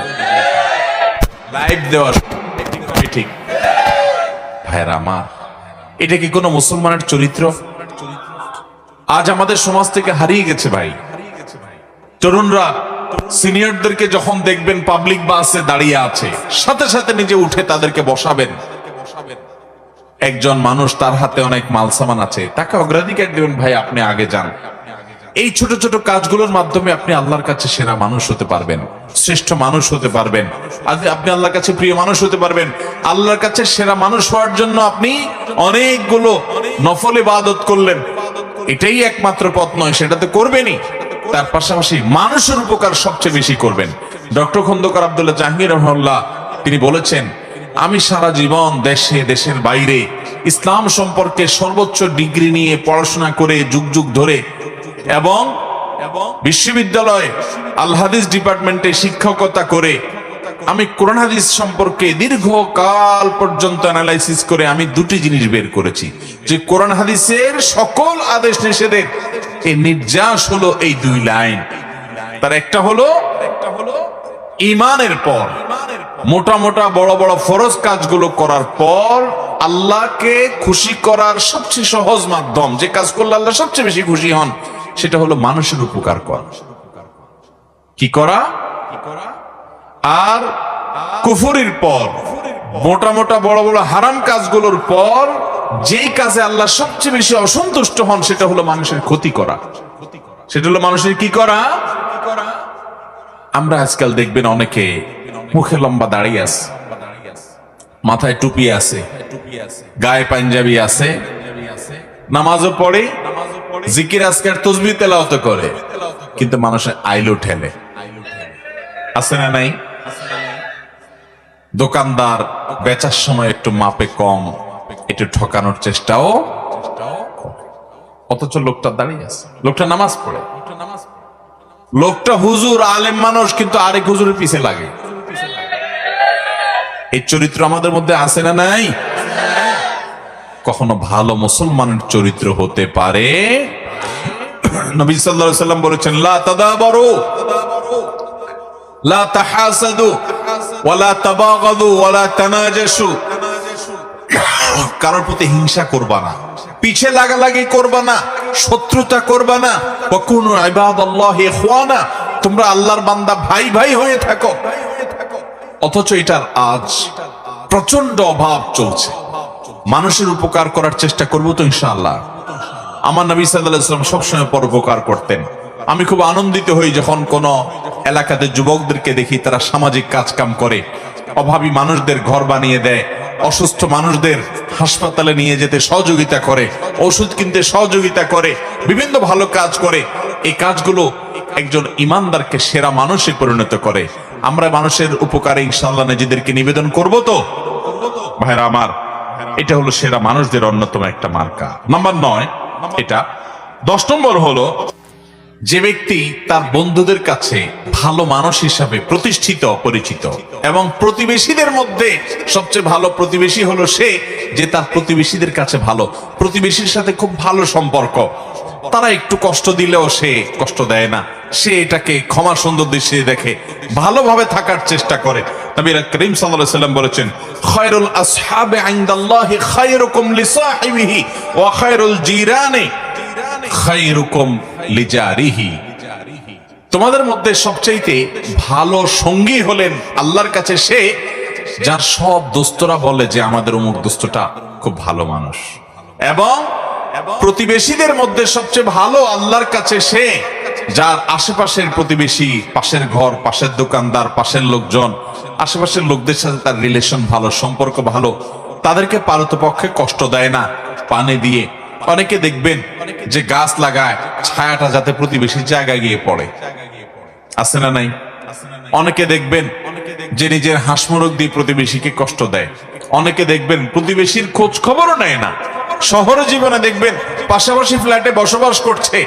লাইভ দেওয়ার। ঠিক ভাইরা আমার, এটা কি কোনো মুসলমানের চরিত্র? আজ আমাদের সমাজ থেকে হারিয়ে গেছে ভাই। তরুণরা সিনিয়রদেরকে যখন দেখবেন পাবলিক বাসে দাঁড়িয়ে আছে, সাথে সাথে নিজে উঠে তাদেরকে বসাবেন। একজন মানুষ তার হাতে অনেক মাল সামান আছে, তাকে অগ্রাধিকার দেবেন, ভাই আপনি আগে যান। এই ছোট ছোট কাজগুলোর মাধ্যমে আপনি আল্লাহর কাছে সেরা মানুষ হতে পারবেন, শ্রেষ্ঠ মানুষ হতে পারবেন। আপনি আল্লাহর কাছে প্রিয় মানুষ হতে পারবেন। আল্লাহর কাছে সেরা মানুষ হওয়ার জন্য আপনি অনেকগুলো নফল ইবাদত করলেন, এটাই একমাত্র পথ নয়, সেটা তো করবেনই। তার পাশাপাশি মানুষের উপকার সবচেয়ে বেশি করবেন। ডক্টর খন্দকার আব্দুল্লাহ জাহাঙ্গীর রহমাহুল্লাহ তিনি বলেছেন, আমি সারা জীবন দেশে দেশের বাইরে ইসলাম সম্পর্কে সর্বোচ্চ ডিগ্রি নিয়ে পড়াশোনা করে যুগ যুগ ধরে এবং বিশ্ববিদ্যালয়ে আল হাদিস ডিপার্টমেন্টে শিক্ষকতা করে আমি কোরআন হাদিস সম্পর্কে দীর্ঘকাল পর্যন্ত অ্যানালাইসিস করে আমি দুটি জিনিস বের করেছি, যে কোরআন হাদিসের সকল আদেশ নিষেধের এই নির্যাস হলো এই 2 লাইন। তার একটা হলো ঈমানের পর, মোটা মোটা বড় বড় ফরজ কাজগুলো করার পর আল্লাহকে খুশি করার সবচেয়ে সহজ মাধ্যম, যে কাজ করলে আল্লাহ সবচেয়ে বেশি খুশি হন, সেটা হলো মানুষের উপকার করা। কি করা? আর কুফরির পর, মোটা মোটা বড় বড় হারাম কাজগুলোর পর যেই কাজে আল্লাহ সবচেয়ে বেশি অসন্তুষ্ট হন, সেটা হলো মানুষের ক্ষতি করা। সেটা হলো মানুষের কি করা? আমরা আজকাল দেখবেন অনেকে মুখে লম্বা দাড়ি আছে, মাথায় টুপি আছে, গায়ে পাঞ্জাবি আছে, নামাজও পড়ে, জিকির আজকার তসবিহ তেলাওয়াত করে, কিন্তু মানুষের আইলো ঠেলে। আছে না নাই? দোকানদার বেচার সময় একটু মাপে কম, একটু ঠকানোর চেষ্টাও, অথচ লোকটা দাঁড়িয়ে আছে, লোকটা নামাজ পড়ে, লোকটা হুজুর আলেম মানুষ, কিন্তু আরেক হুজুরের পিছে লাগে। এই চরিত্র আমাদের মধ্যে আছে না নাই? কখনো ভালো মুসলমানের চরিত্র হতে পারে? নবী সাল্লাল্লাহু আলাইহি ওয়াসাল্লাম বলেছেন, লা তাদাবারু লা তাহাসাদু ওয়ালা তাবাগাদু ওয়ালা তানাজাসু। কারোর প্রতি হিংসা করবা না, পিছে লাগালাগি করবা না, শত্রুতা করবা না। ওয়াকুনু ইবাদাল্লাহি ইখওয়ানা, তোমরা আল্লাহর বান্দা ভাই ভাই হয়ে থাকো। অথচ এটার আজ প্রচন্ড অভাব চলছে। মানুষের উপকার করার চেষ্টা করব তো ইনশাআল্লাহ। আমার নবী সাল্লাল্লাহু আলাইহি ওয়াসাল্লাম সবসময় পরোপকার করতেন। আমি খুব আনন্দিত হই যখন কোন এলাকাতে যুবকদেরকে দেখি তারা সামাজিক কাজ কাম করে, অভাবী মানুষদের ঘর বানিয়ে দেয়, অসুস্থ মানুষদের হাসপাতালে নিয়ে যেতে সহযোগিতা করে, ওষুধ কিনতে সহযোগিতা করে, বিভিন্ন ভালো কাজ করে। এই কাজগুলো একজন ইমানদারকে সেরা মানুষে পরিণত করে। আমরা মানুষের উপকারে ইনশাআল্লাহ নিজেদেরকে নিবেদন করব তো ভাইরা আমার। এটা হলো সেরা মানুষদের অন্যতম একটা মার্কা। নাম্বার 9 এটা। 10 নম্বর হলো যে ব্যক্তি তার বন্ধুদের কাছে ভালো মানুষ হিসাবে প্রতিষ্ঠিত, পরিচিত, এবং প্রতিবেশীদের মধ্যে সবচেয়ে ভালো প্রতিবেশী হলো সে যে তার প্রতিবেশীদের কাছে ভালো, প্রতিবেশীর সাথে খুব ভালো সম্পর্ক। তারা একটু কষ্ট দিলেও সে কষ্ট দেয় না, সে এটাকে ক্ষমা সুন্দর দৃষ্টিতে দেখে, ভালোভাবে থাকার চেষ্টা করে। নবী করিম সাল্লাল্লাহু আলাইহি ওয়াসাল্লাম বলেছেন, খায়রুল আসহাবি ইনদাল্লাহি খায়রুকুম লিসাহিবিহি ওয়া খায়রুল জিরানি খায়রুকুম লিজারিহি। তোমাদের মধ্যে সবচাইতে ভালো সঙ্গী হলেন আল্লাহর কাছে সে যার সব দোস্তরা বলে যে আমাদের অমুক দোস্তটা খুব ভালো মানুষ, এবং প্রতিবেশীদের মধ্যে সবচেয়ে ভালো আল্লাহর কাছে সে যার আশেপাশের প্রতিবেশী, পাশের ঘর, পাশের দোকানদার, পাশের লোকজন, আশেপাশের লোকদের সাথে তার রিলেশন ভালো, সম্পর্ক ভালো, তাদেরকে পারতপক্ষে কষ্ট দেয় না পানি দিয়ে। অনেকে দেখবেন যে গাছ লাগায় ছায়াটা যাতে প্রতিবেশীর জায়গায় গিয়ে পড়ে, আছে না নাই? অনেকে দেখবেন যে নিজের হাঁসমরক দিয়ে প্রতিবেশীকে কষ্ট দেয়। অনেকে দেখবেন প্রতিবেশীর খোঁজ খবরও নেয় না। শহরে জীবনে দেখবেন পাশাপাশি ফ্ল্যাটে বসবাস করছে,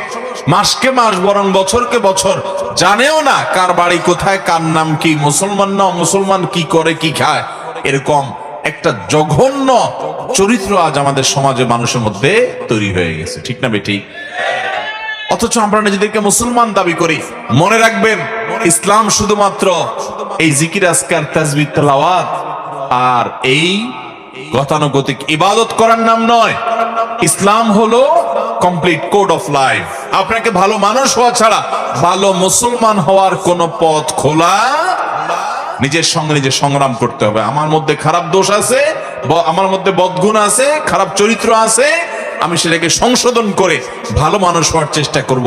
মাসকে মাস বরং বছরকে বছর জানেও না কার বাড়ি কোথায়, কার নাম কি, মুসলমান না মুসলমান, কি করে কি খায়। এরকম একটা জঘন্য চরিত্র আজ আমাদের সমাজে মানুষের মধ্যে তৈরি হয়ে গেছে, ঠিক না বেটি? অথচ আমরা নিজেদেরকে মুসলমান দাবি করি। মনে রাখবেন, ইসলাম শুধুমাত্র এই জিকির, আজকার, তাসবিহ, তেলাওয়াত আর এই গতানুগতিক ইবাদত করার নাম নয়। ইসলাম হলো কমপ্লিট কোড অফ লাইফ। আপনাকে ভালো মানুষ হওয়া ছাড়া ভালো মুসলমান হওয়ার কোন পথ খোলা। নিজের সঙ্গে নিজে সংগ্রাম করতে হবে। আমার মধ্যে খারাপ দোষ আছে, আমার মধ্যে বদগুণ আছে, খারাপ চরিত্র আছে, আমি সেটাকে সংশোধন করে ভালো মানুষ হওয়ার চেষ্টা করব।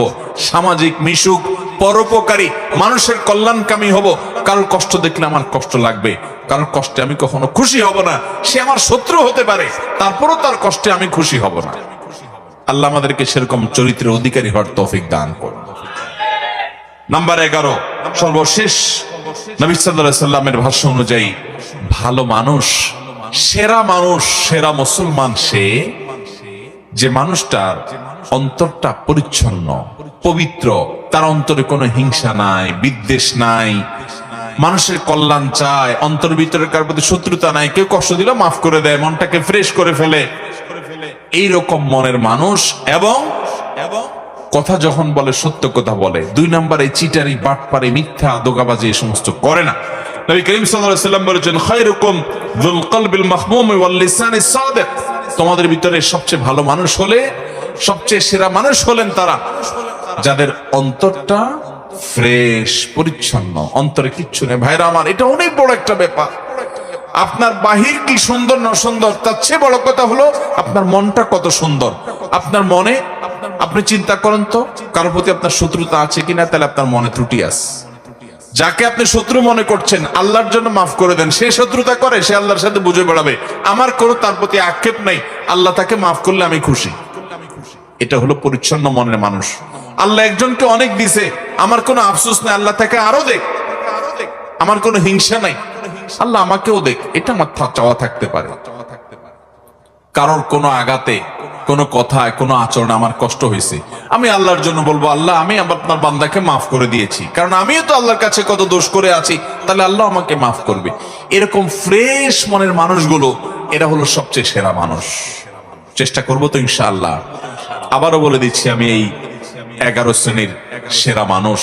সামাজিক মিশুক, পরোপকারী, মানুষের কল্যাণকামী হব। কারোর কষ্ট দেখলে আমার কষ্ট লাগবে, কারোর কষ্টে আমি কখনো খুশি হব না। সে আমার শত্রু হতে পারে, তারপরও তার কষ্টে আমি খুশি হব না। আল্লাহ আমাদেরকে সেরকম চরিত্রের অধিকারী হওয়ার তৌফিক দান করুন। নাম্বার 11, সর্বশেষ, নবী সাল্লাল্লাহু আলাইহি সাল্লামের ভাষ্য অনুযায়ী ভালো মানুষ, সেরা মানুষ, সেরা মুসলমান সে যে মানুষটার অন্তরটা পরিচ্ছন্ন, পবিত্র, তার অন্তরে কোনো হিংসা নাই, বিদ্বেষ নাই, মানুষের কল্যাণ চায়, অন্তর ভিতরে কার প্রতি শত্রুতা নাই, কেউ কষ্ট দিলে মাফ করে দেয়, মনটাকে ফ্রেশ করে ফেলে, এইরকম মনের মানুষ। এবং কথা যখন বলে সত্য কথা বলে। 2 নম্বরে চিটারি, বাটপারি, মিথ্যা, দোগাবাজি এই সমস্ত করে না। নবী করিম সাল্লাল্লাহু আলাইহি সাল্লাম বলেছেন, খায়রুকুম যুল কলবিল মাহমুম ওয়াল লিসানিস সাদিক। তোমাদের ভিতরে সবচেয়ে ভালো মানুষ হলে, সবচেয়ে সেরা মানুষ হলেন তারা যাদের অন্তরটা ফ্রেশ, পরিচ্ছন্ন, অন্তরে কিচ্ছু নেই। ভাইরা আমার, এটা অনেক বড় একটা ব্যাপার। আপনার বাহির কি সুন্দর না সুন্দর, তার চেয়ে বড় কথা হলো আপনার মনটা কত সুন্দর। আপনার মনে, আপনি চিন্তা করেন তো, কারোর প্রতি আপনার শত্রুতা আছে কিনা, তাহলে আপনার মনে ত্রুটি আছে। যাকে আপনি শত্রু মনে করছেন, আল্লাহর জন্য মাফ করে দেন। সে শত্রুতা করে, সে আল্লাহর সাথে বুঝে বেড়াবে, আমার কোনো তার প্রতি আক্ষেপ নাই, আল্লাহ তাকে মাফ করলে আমি খুশি। এটা হলো পরিচ্ছন্ন মনের মানুষ। আল্লাহ একজনকে অনেক দিছে, আমার কোনো আফসোস নাই, আল্লাহ তাকে আরো দেখ। আমার কোনো হিংসা নাই, আল্লাহ আমাকেও দেখ, এটা আমার চাওয়া থাকতে পারে। কারোর কোনো আঘাতে, কোনো কথায়, কোনো আচরণে আমার কষ্ট হয়েছে, আমি আল্লাহর জন্য বলবো, আল্লাহ আমি আপনার বান্দাকে মাফ করে দিয়েছি, কারণ আমিও তো আল্লাহর কাছে কত দোষ করে আছি, তাহলে আল্লাহ আমাকে মাফ করবে। এরকম ফ্রেশ মনের মানুষগুলো, এরা হলো সবচেয়ে সেরা মানুষ। চেষ্টা করবো তো ইনশাআল্লাহ। আবারও বলে দিচ্ছি, আমি এই 11 শ্রেণীর সেরা মানুষ,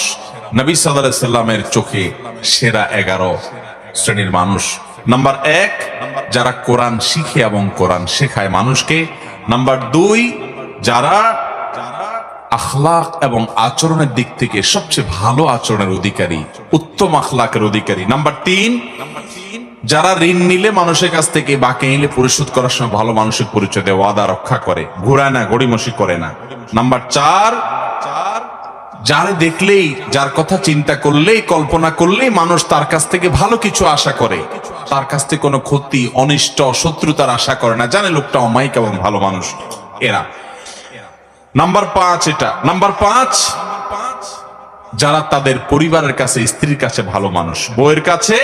নবী সাল্লাল্লাহু আলাইহি সাল্লামের চোখে সেরা 11 শ্রেণীর মানুষ। নাম্বার 1, যারা কোরআন শিখে এবং কোরআন শেখায় মানুষকে। নাম্বার 2, যারা আখলাক এবং আচরণের দিক থেকে সবচেয়ে ভালো আচরণের অধিকারী, উত্তম আখলাকের অধিকারী। নাম্বার 3, যারা ঋণ নিলে মানুষের কাছ থেকে, বাকি নিলে পরিশোধ করার সময় ভালো মানুষের পরিচয় দেয়, ওয়াদা রক্ষা করে, ঘুরায় না, গড়িমসি করে না। নাম্বার 4, যার দেখলেই, যার কথা চিন্তা করলেই, কল্পনা করলেই মানুষ তার কাছ থেকে ভালো কিছু আশা করে, তার কাছ থেকে কোনো ক্ষতি, অনিষ্ট, শত্রুতার আশা করে না, জানে লোকটা অমায়িক এবং ভালো মানুষ। এরা নাম্বার 5। এটা নাম্বার 5, যারা তাদের পরিবারের কাছে, স্ত্রীর কাছে ভালো মানুষ, বউয়ের কাছে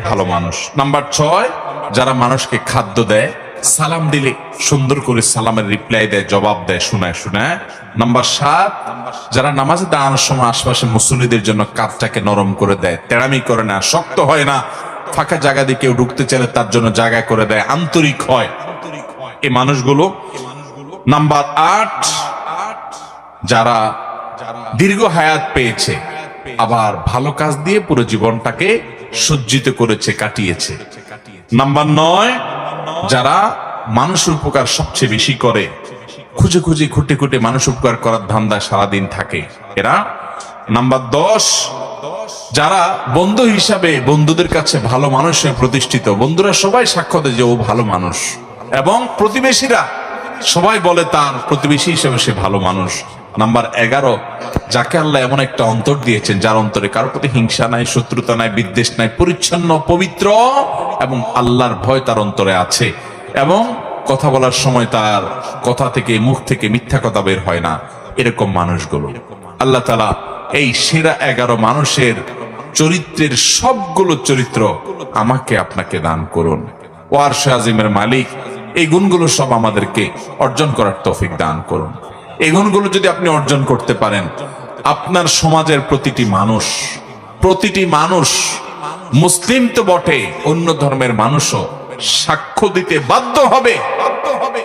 ভালো মানুষ। নাম্বার 6, যারা মানুষকে খাদ্য দেয়, সালাম দিলে সুন্দর করে সালামের রিপ্লাই দেয়, জবাব দেয় শোনায় শোনায়। নাম্বার 7, যারা নামাজে দাঁড়ানোর সময় আশপাশে মুসল্লিদের জন্য কাঁধটাকে নরম করে দেয়, তেড়ামি করে না, শক্ত হয় না, ফাঁকা জায়গা দিয়ে কেউ ঢুকতে চাইলে তার জন্য জায়গা করে দেয়, আন্তরিক হয় এই মানুষগুলো। নাম্বার 8, যারা দীর্ঘ হায়াত পেয়েছে, আবার ভালো কাজ দিয়ে পুরো জীবনটাকে সজ্জিত করেছে, কাটিয়েছে। নাম্বার 9, যারা মানুষের উপকার সবচেয়ে বেশি করে, খুঁজে খুঁজে খুঁটে খুঁটে মানুষ উপকার করার ধান্দায় সারাদিন থাকে এরা। নাম্বার 10, যারা বন্ধু হিসাবে বন্ধুদের কাছে ভালো মানুষ হয়ে প্রতিষ্ঠিত, বন্ধুরা সবাই সাক্ষ্য দেয় যে ও ভালো মানুষ, এবং প্রতিবেশীরা সবাই বলে তার প্রতিবেশী হিসেবে সে ভালো মানুষ। নাম্বার 11, যাকে আল্লাহ এমন একটা অন্তর দিয়েছেন যার অন্তরে কারোর প্রতি হিংসা নাই, শত্রুতা নাই, বিদ্বেষ নাই, পরিচ্ছন্ন, পবিত্র, এবং আল্লাহর ভয় তার অন্তরে আছে, এবং কথা বলার সময় তার কথা থেকে, মুখ থেকে মিথ্যা কথা বের হয় না। এরকম মানুষগুলো আল্লাহ তাআলা এই সেরা 11 মানুষের চরিত্রের সবগুলো চরিত্র আমাকে আপনাকে দান করুন। ও আরশে আজিমের মালিক এই গুণগুলো সব আমাদেরকে অর্জন করার তৌফিক দান করুন। এই গুণগুলো যদি আপনি অর্জন করতে পারেন, আপনার সমাজের প্রতিটি মানুষ, মুসলিম তো বটে, অন্য ধর্মের মানুষও সাক্ষ্য দিতে বাধ্য হবে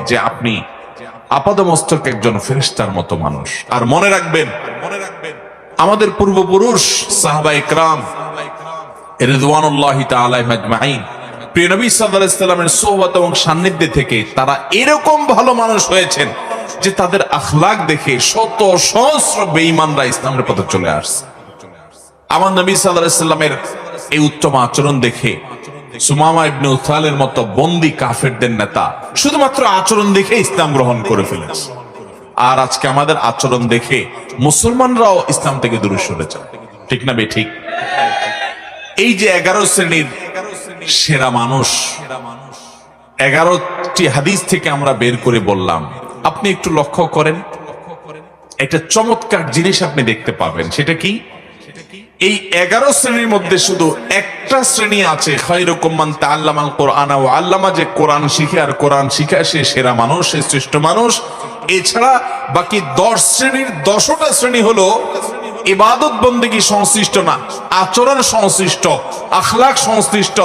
যে আপনি আপাদমস্তক একজন ফেরেশতার মতো মানুষ। আর মনে রাখবেন, আমাদের পূর্বপুরুষ সাহাবায়ে কেরাম রিদওয়ানুল্লাহি তাআলা আজমাইন, প্রিয় নবী সাল্লাল্লাহু আলাইহি সাল্লামের সোহবত এবং সান্নিধ্যে থেকে তারা এরকম ভালো মানুষ হয়েছেন যে তাদের আখলাক দেখে শত সহস্র বেঈমানরা ইসলামের পথে চলে আসছে। আমার নবী সাল্লাল্লাহু আলাইহি সাল্লামের এই উত্তম আচরণ দেখে সুমামা ইবনে উসালের মতো বন্দী কাফেরদের নেতা শুধুমাত্র আচরণ দেখে ইসলাম গ্রহণ করে ফেলেছে। আর আজকে আমাদের আচরণ দেখে মুসলমানরাও ইসলাম থেকে দূরে সরে যায়, ঠিক না বে ঠিক? এই যে 11 শ্রেণীর সেরা মানুষ, 11টি হাদিস থেকে আমরা বের করে বললাম, আপনি একটু লক্ষ্য করেন, একটা চমৎকার জিনিস আপনি দেখতে পাবেন। সেটা কি? এই 11 শ্রেণীর মধ্যে শুধু একটা শ্রেণী আছে, খায়রুকুম মান তাআল্লামাল কুরআনা ওয়া আল্লামা, যে কোরআন শিখে আর কোরআন শিখায় সে সেরা মানুষ, সে শ্রেষ্ঠ মানুষ। এছাড়া বাকি 10 শ্রেণীর 10টা শ্রেণী হলো ইবাদত বন্দেগী সংশ্লিষ্ট না, আচরণ সংশ্লিষ্ট, আখলাক সংশ্লিষ্ট,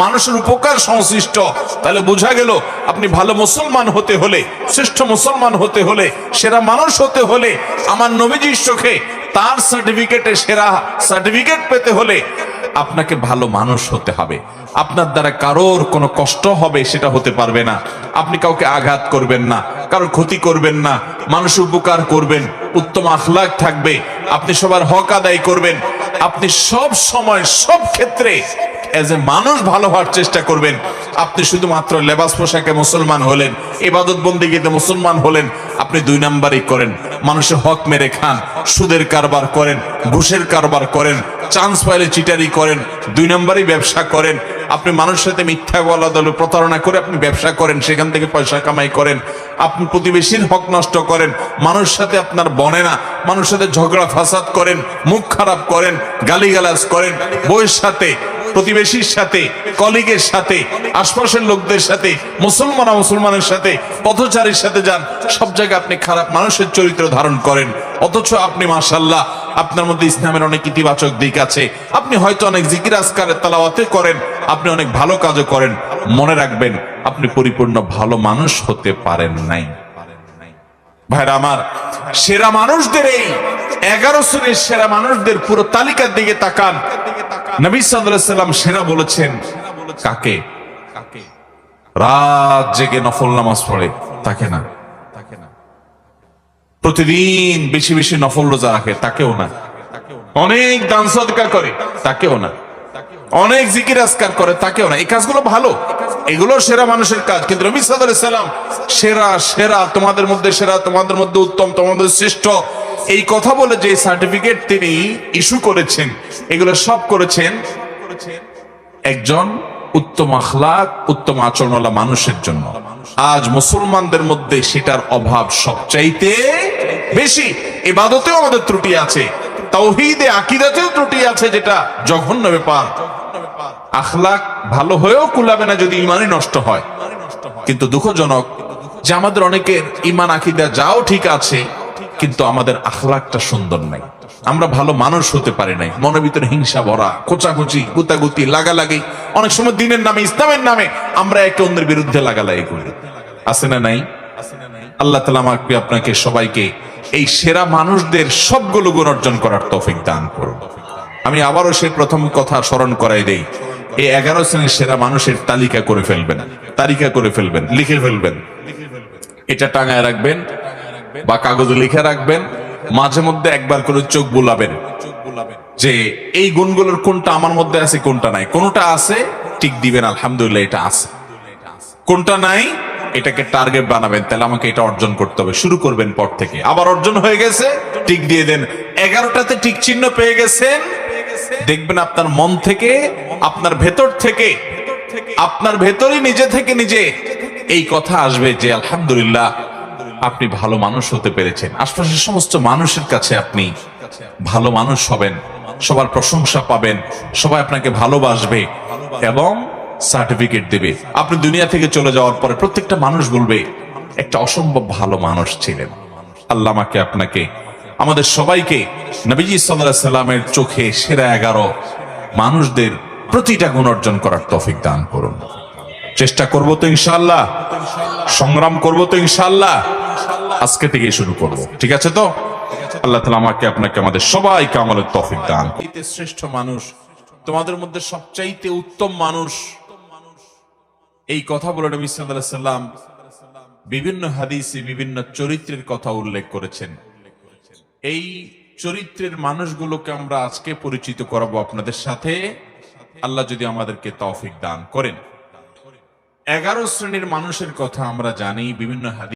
মানুষের উপকার সংশ্লিষ্ট। তাহলে বোঝা গেল আপনি ভালো মুসলমান হতে হলে, শ্রেষ্ঠ মুসলমান হতে হলে, সেরা মানুষ হতে হলে, আমার নবীজির চোখে তার সার্টিফিকেটে সেরা সার্টিফিকেট পেতে হলে আপনাকে ভালো মানুষ হতে হবে। আপনার দ্বারা কারোর কোনো কষ্ট হবে সেটা হতে পারবে না। আপনি কাউকে আঘাত করবেন না, কারোর ক্ষতি করবেন না, মানুষের উপকার করবেন, উত্তম আখলাক থাকবে, আপনি সবার হক আদায় করবেন, আপনি সব সময় সব ক্ষেত্রে এজ এ মানুষ ভালো হওয়ার চেষ্টা করবেন। আপনি শুধুমাত্র লেবাস পোশাকে মুসলমান হলেন, ইবাদত বন্দেগীতে মুসলমান হলেন, আপনি 2 নাম্বারই করেন, মানুষের হক মেরে খান, সুদের কারবার করেন, ঘুষের কারবার করেন, চান্স পাইলে চিটারি করেন, 2 নাম্বারই ব্যবসা করেন, আপনি মানুষের সাথে মিথ্যা বলা দলে প্রতারণা করে আপনি ব্যবসা করেন, সেখান থেকে পয়সা কামাই করেন, আপনি প্রতিবেশীর হক নষ্ট করেন, মানুষের সাথে আপনার বনে না, মানুষের সাথে ঝগড়া ফাসাদ করেন, মুখ খারাপ করেন, গালিগালাজ করেন, বউয়ের সাথে, প্রতিবেশীর সাথে, কলিগের সাথে, আশপাশের লোকদের সাথে, মুসলমানের সাথে, পথচারীর সাথে যান, সব জায়গায় আপনি খারাপ মানুষের চরিত্র ধারণ করেন। অথচ আপনি মাশাআল্লাহ আপনার মধ্যে ইসলামের অনেক ইতিবাচক দিক আছে, আপনি হয়তো অনেক জিকির আজকারের তেলাওয়াতে করেন, আপনি অনেক ভালো কাজও করেন। মনে রাখবেন আপনি পরিপূর্ণ ভালো মানুষ হতে পারেন নাই। ভাইরা আমার, সেরা মানুষদের এই 11 শ্রেণীর সেরা মানুষদের পুরো তালিকার দিকে তাকান। নবী সাল্লাল্লাহু আলাইহি সাল্লাম সেরা বলেছেন কাকে? রাত জেগে নফল নামাজ পড়ে তাকে না, প্রতিদিন বেশি বেশি নফল রোজা রাখে তাকেও না, অনেক দান সদকা করে তাকেও না, অনেক জিকির আজকার করে তাকেও না। এই কাজগুলো ভালো, এগুলো সেরা মানুষের কাজ, কিন্তু নবী সাল্লাল্লাহু আলাইহি সাল্লাম সেরা সেরা, তোমাদের মধ্যে সেরা, তোমাদের মধ্যে উত্তম, তোমাদের শ্রেষ্ঠ, এই কথা বলে যে সার্টিফিকেট তিনি ইস্যু করেছেন, এগুলো সব করেছেন একজন উত্তম আখলাক, উত্তম আচরণওয়ালা মানুষের জন্য। আজ মুসলমানদের মধ্যে সেটার অভাব সবচাইতে বেশি। ইবাদতেও আমাদের ত্রুটি আছে, তাওহীদে আকীদাতেও ত্রুটি আছে, যেটা জঘন্য ব্যাপার। আখলাক ভালো হয়েও কুলাবে না যদি ঈমানই নষ্ট হয়। কিন্তু দুঃখজনক যে আমাদের অনেকের ঈমান আকীদা যাও ঠিক আছে, কিন্তু আমাদের আখলাকটা সুন্দর নাই। আমরা ভালো মানুষ হতে পারি নাই, মনের ভিতরে হিংসা ভরা, খোঁচাখুচি, গুতাগুতি, লাগালাগি। অনেক সময় দিনের নামে, ইসলামের নামে আমরা একে অন্যের বিরুদ্ধে লাগালাগি করি। আছে না নাই? আল্লাহ তাআলা আমাকে আপনাকে সবাইকে এই সেরা মানুষদের সবগুলো গুণ অর্জন করার তৌফিক দান করুন। আমি আবারও সেই প্রথম কথা স্মরণ করাই দেই, এই 11 শ্রেণীর সেরা মানুষের তালিকা করে ফেলবেন, লিখে ফেলবেন। এটা টাঙায় রাখবেন বা কাগজে লিখে রাখবেন। মাঝে মধ্যে একবার করে চোখ বুলাবেন যে এই গুণগুলোর কোনটা আমার মধ্যে আছে, কোনটা নাই। কোনটা আছে টিক দিবেন, আলহামদুলিল্লাহ এটা আছে। কোনটা নাই এটাকে টার্গেট বানাবেন, তাহলে আমাকে এটা অর্জন করতে হবে। শুরু করবেন পর থেকে। আবার অর্জন হয়ে গেছে, টিক দিয়ে দেন। 11টাতে টিক চিহ্ন পেয়ে গেছেন, দেখবেন আপনার মন থেকে, আপনার ভেতর থেকে, আপনার ভেতরই নিজে থেকে নিজে এই কথা আসবে যে আলহামদুলিল্লাহ আপনি ভালো মানুষ হতে পেরেছেন। আশপাশের সমস্ত মানুষের কাছে আপনি ভালো মানুষ হবেন, সবার প্রশংসা পাবেন, সবাই আপনাকে ভালোবাসবে এবং সার্টিফিকেট দেবে। আপনি দুনিয়া থেকে চলে যাওয়ার পরে প্রত্যেকটা মানুষ বলবে একটা অসম্ভব ভালো মানুষ ছিলেন। আল্লাহ আমাকে, আপনাকে, আমাদের সবাইকে নবীজি সাল্লাল্লাহু আলাইহি সাল্লামের চোখে সেরা 11 মানুষদের প্রতিটা গুণ অর্জন করার তৌফিক দান করুন। চেষ্টা করব তো ইনশাআল্লাহ, সংগ্রাম করব তো ইনশাআল্লাহ। আজকে থেকে শুরু করব, ঠিক আছে তো? আল্লাহ তাআলা আমাকে, আপনাকে, আমাদের সবাইকে আমলের তৌফিক দান করুন। শ্রেষ্ঠ মানুষ, তোমাদের মধ্যে সবচাইতে উত্তম মানুষ, এই কথা বলে নবী সাল্লাল্লাহু আলাইহি সাল্লাম বিভিন্ন হাদিসে বিভিন্ন চরিত্রের কথা উল্লেখ করেছেন। এই চরিত্রের মানুষগুলোকে আমরা আজকে পরিচিত করাবো আপনাদের সাথে, আল্লাহ যদি আমাদেরকে তৌফিক দান করেন। 11 শ্রেণীর মানুষের কথা আমরা জানি, বিভিন্ন হাদিস